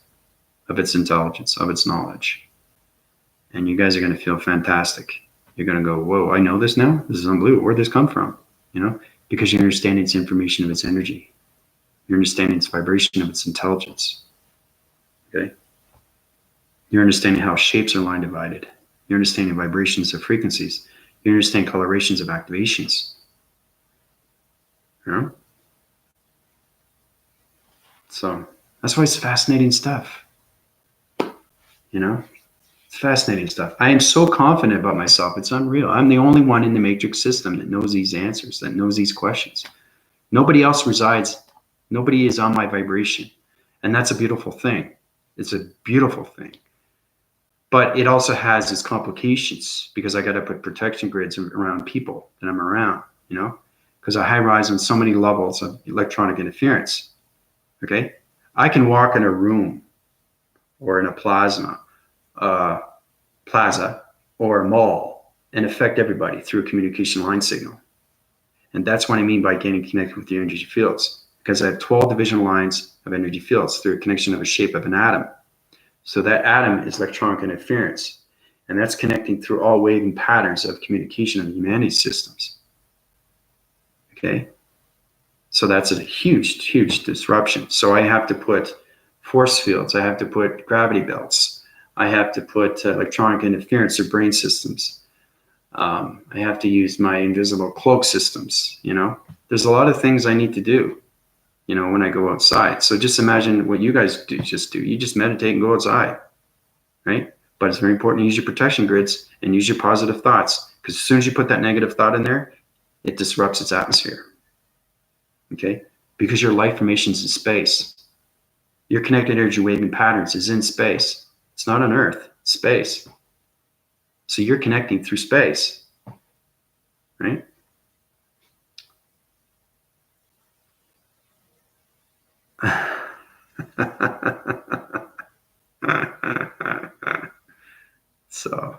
of its intelligence, of its knowledge. And you guys are going to feel fantastic. You're going to go, whoa, I know this now? This is unbelievable. Where'd this come from? Because you're understanding its information of its energy. You're understanding its vibration of its intelligence, okay? You're understanding how shapes are line divided. You're understanding vibrations of frequencies. You understand colorations of activations. So that's why it's fascinating stuff. It's fascinating stuff. I am so confident about myself. It's unreal. I'm the only one in the matrix system that knows these answers, that knows these questions. Nobody else resides. Nobody is on my vibration. And that's a beautiful thing. It's a beautiful thing. But it also has its complications because I got to put protection grids around people that I'm around, because I high rise on so many levels of electronic interference. Okay, I can walk in a room or in a plaza or a mall and affect everybody through a communication line signal. And that's what I mean by getting connected with the energy fields, because I have 12 division lines of energy fields through a connection of a shape of an atom. So that atom is electronic interference, and that's connecting through all waving patterns of communication of humanity systems. Okay, so that's a huge, huge disruption. So I have to put force fields, I have to put gravity belts, I have to put electronic interference or brain systems. I have to use my invisible cloak systems. There's a lot of things I need to do, when I go outside. So just imagine what you guys do. You just meditate and go outside, right? But it's very important to use your protection grids and use your positive thoughts, because as soon as you put that negative thought in there, it disrupts its atmosphere. Okay, because your light formation is in space. Your connected energy waving patterns is in space. It's not on Earth, it's space. So you're connecting through space, right? So,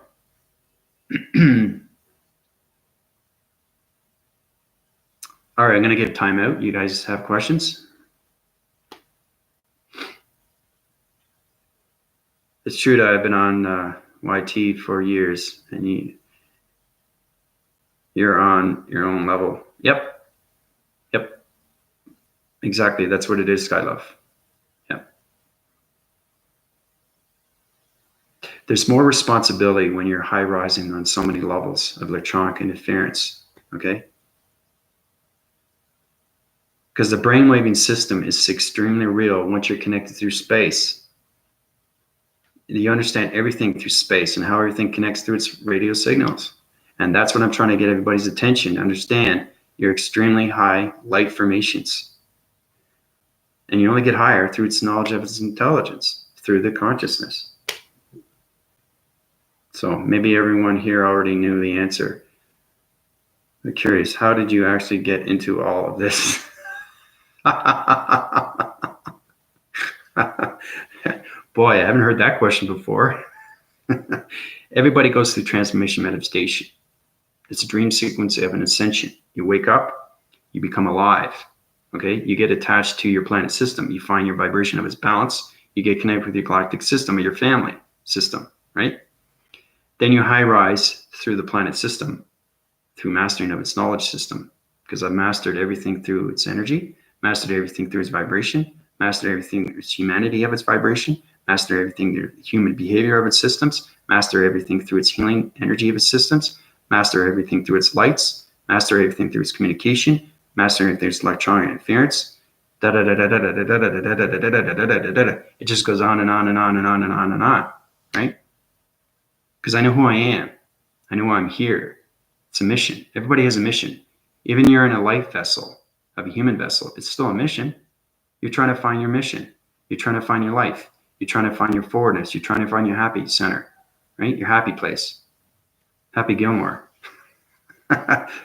all right, I'm going to give time out. You guys have questions? It's true that I've been on YT for years, and You're on your own level. Yep. Exactly. That's what it is, Skylove. Yep. There's more responsibility when you're high rising on so many levels of electronic interference. Okay. Because the brainwaving system is extremely real once you're connected through space. You understand everything through space and how everything connects through its radio signals. And that's what I'm trying to get everybody's attention to understand. You're extremely high light formations. And you only get higher through its knowledge of its intelligence, through the consciousness. So maybe everyone here already knew the answer. I'm curious, how did you actually get into all of this? Boy, I haven't heard that question before. Everybody goes through transformation manifestation. It's a dream sequence of an ascension. You wake up, you become alive. Okay, you get attached to your planet system. You find your vibration of its balance. You get connected with your galactic system or your family system, right? Then you high rise through the planet system, through mastering of its knowledge system, because I've mastered everything through its energy, mastered everything through its vibration, mastered everything through its humanity of its vibration, mastered everything through the human behavior of its systems, master everything through its healing energy of its systems, master everything through its lights, master everything through its communication, master everything through its electronic interference. It just goes on and on and on and on and on and on, right? Because I know who I am. I know why I'm here. It's a mission. Everybody has a mission. Even you're in a life vessel, of a human vessel, it's still a mission. You're trying to find your mission. You're trying to find your life. You're trying to find your forwardness. You're trying to find your happy center, right? Your happy place. Happy Gilmore.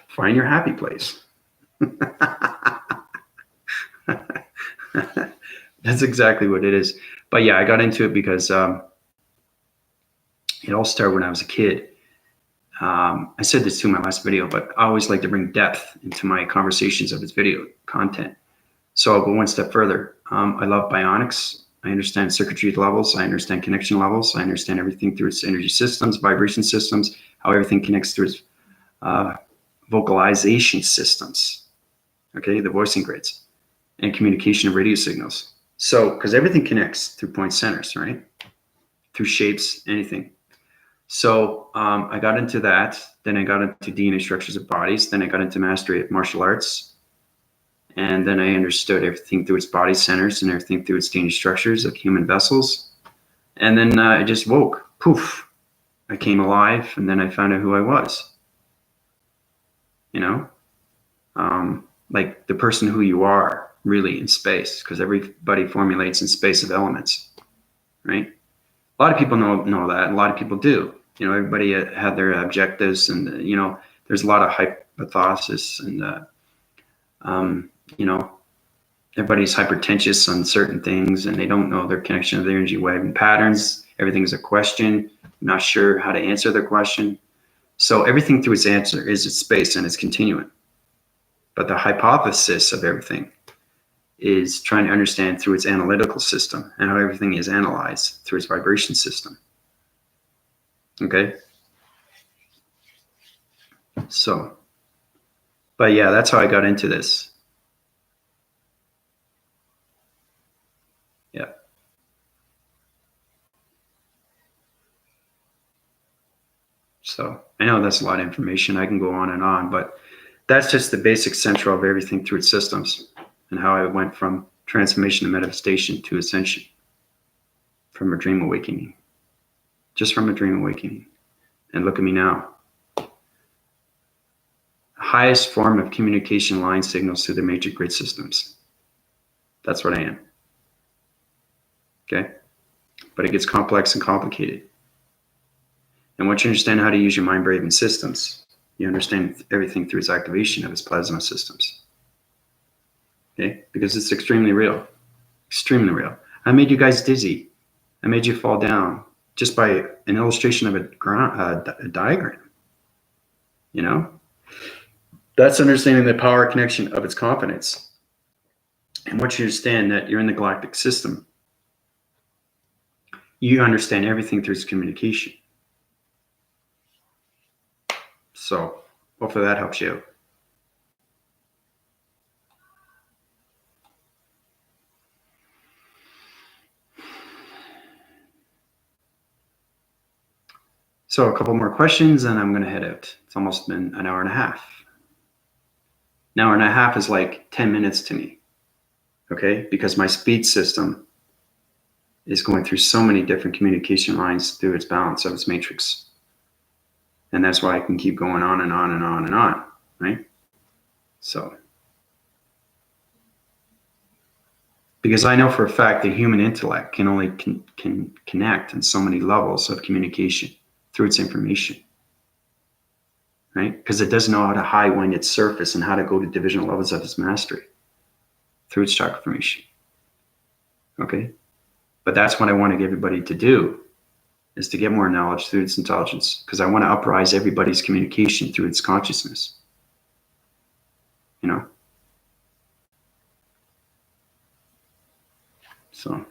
Find your happy place. That's exactly what it is. But yeah, I got into it because it all started when I was a kid. I said this too in my last video, but I always like to bring depth into my conversations of its video content. So I'll go one step further. I love bionics. I understand circuitry levels. I understand connection levels. I understand everything through its energy systems, vibration systems, how everything connects through its vocalization systems. Okay, the voicing grids and communication of radio signals. So, because everything connects through point centers, right? Through shapes, anything. So I got into that. Then I got into DNA structures of bodies. Then I got into mastery of martial arts. And then I understood everything through its body centers and everything through its DNA structures of human vessels. And then I just woke. Poof. I came alive. And then I found out who I was. You know? Like the person who you are really in space. Because everybody formulates in space of elements. Right? A lot of people know that. A lot of people do. You know, everybody had their objectives, and you know, there's a lot of hypothesis, and you know, everybody's hypertentious on certain things, and they don't know their connection to the energy wave and patterns. Everything's a question. Not sure how to answer the question. So everything through its answer is its space and its continuum. But the hypothesis of everything is trying to understand through its analytical system and how everything is analyzed through its vibration system. Okay. So, but yeah, that's how I got into this. Yeah. So I know that's a lot of information. I can go on, but that's just the basic central of everything through its systems and how I went from transformation to manifestation to ascension from a dream awakening, just from a dream awakening. And look at me now. Highest form of communication line signals through the major grid systems. That's what I am. Okay. But it gets complex and complicated. And once you understand how to use your mind braving systems, you understand everything through its activation of its plasma systems. Okay? Because it's extremely real. Extremely real. I made you guys dizzy. I made you fall down just by an illustration of a diagram. You know? That's understanding the power connection of its confidence. And once you understand that you're in the galactic system, you understand everything through its communication. So, Hopefully that helps you out. So a couple more questions and I'm going to head out. It's almost been an hour and a half. An hour and a half is like 10 minutes to me, okay? Because my speech system is going through so many different communication lines through its balance of its matrix. And that's why I can keep going on and on and on and on, right? So, because I know for a fact that human intellect can only can connect on so many levels of communication through its information, right? Because it doesn't know how to high wind its surface and how to go to divisional levels of its mastery through its chakra formation, okay? But that's what I want to get everybody to do, is to get more knowledge through its intelligence, because I want to uprise everybody's communication through its consciousness, you know? So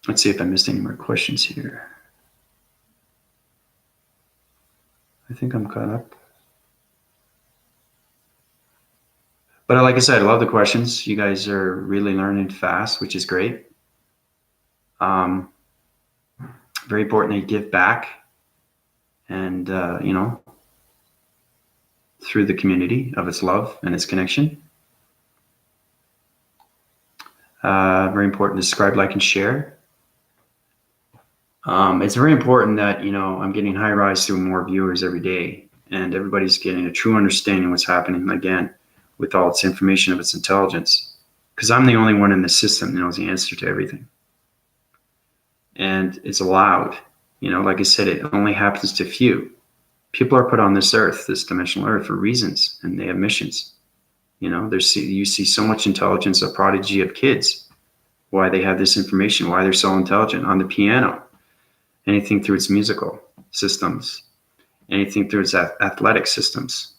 let's see if I missed any more questions here. I think I'm caught up. But like I said, I love the questions. You guys are really learning fast, which is great. Very important that you give back, and you know, through the community of its love and its connection. Very important to subscribe, like, and share. It's very important that, you know, I'm getting high rise through more viewers every day, and everybody's getting a true understanding of what's happening, again, with all its information of its intelligence, because I'm the only one in the system that knows the answer to everything. And it's allowed, you know, like I said, it only happens to few. People are put on this earth, this dimensional earth, for reasons, and they have missions. You know, you see so much intelligence, a prodigy of kids, why they have this information, why they're so intelligent on the piano, anything through its musical systems, anything through its athletic systems,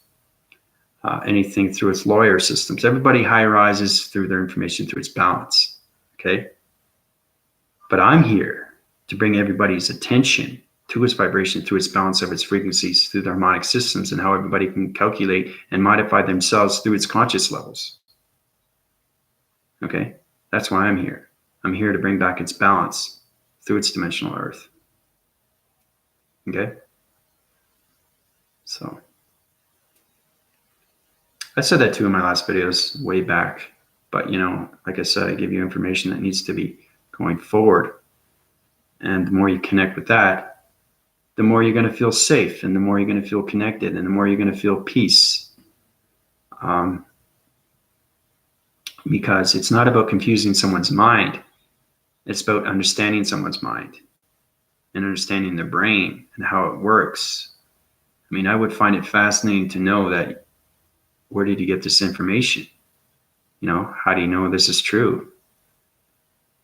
anything through its lawyer systems. Everybody high rises through their information, through its balance, okay? But I'm here to bring everybody's attention to its vibration, through its balance of its frequencies, through the harmonic systems, and how everybody can calculate and modify themselves through its conscious levels. Okay? That's why I'm here. I'm here to bring back its balance through its dimensional earth. Okay? So, I said that too in my last videos way back, but you know, like I said, I give you information that needs to be going forward. And the more you connect with that, the more you're going to feel safe, and the more you're going to feel connected, and the more you're going to feel peace. Because it's not about confusing someone's mind. It's about understanding someone's mind and understanding their brain and how it works. I mean, I would find it fascinating to know that, where did you get this information? You know, how do you know this is true?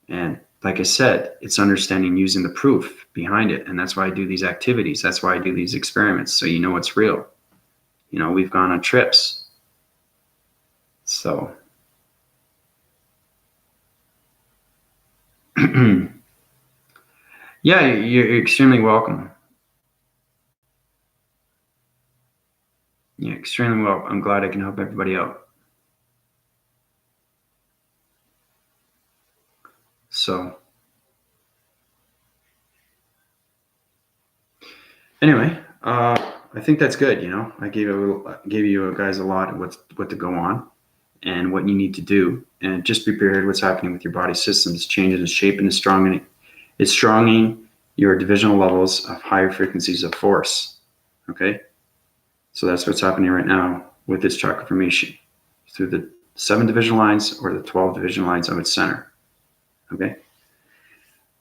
And like I said, it's understanding using the proof behind it. And that's why I do these activities. That's why I do these experiments. So you know it's real. You know, we've gone on trips. So, yeah, you're extremely welcome. Yeah, extremely well. I'm glad I can help everybody out. So, anyway, I think that's good. You know, I gave you guys a lot of what to go on and what you need to do, and just be prepared what's happening with your body systems, changes in shape and stronging. It's stronging your divisional levels of higher frequencies of force. Okay, so that's what's happening right now with this chakra formation through the 7 division lines or the 12 division lines of its center. Okay.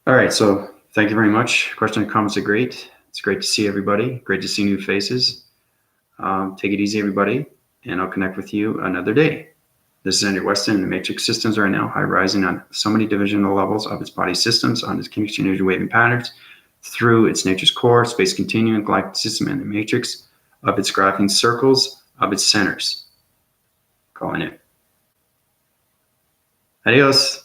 All right. So thank you very much. Questions and comments are great. It's great to see everybody. Great to see new faces. Take it easy, everybody, and I'll connect with you another day. This is Andrew Weston, and the matrix systems are now high rising on so many divisional levels of its body systems, on its chemistry, energy, waving patterns, through its nature's core, space continuum, galactic system, and the matrix of its graphing circles of its centers. Calling it. Adios.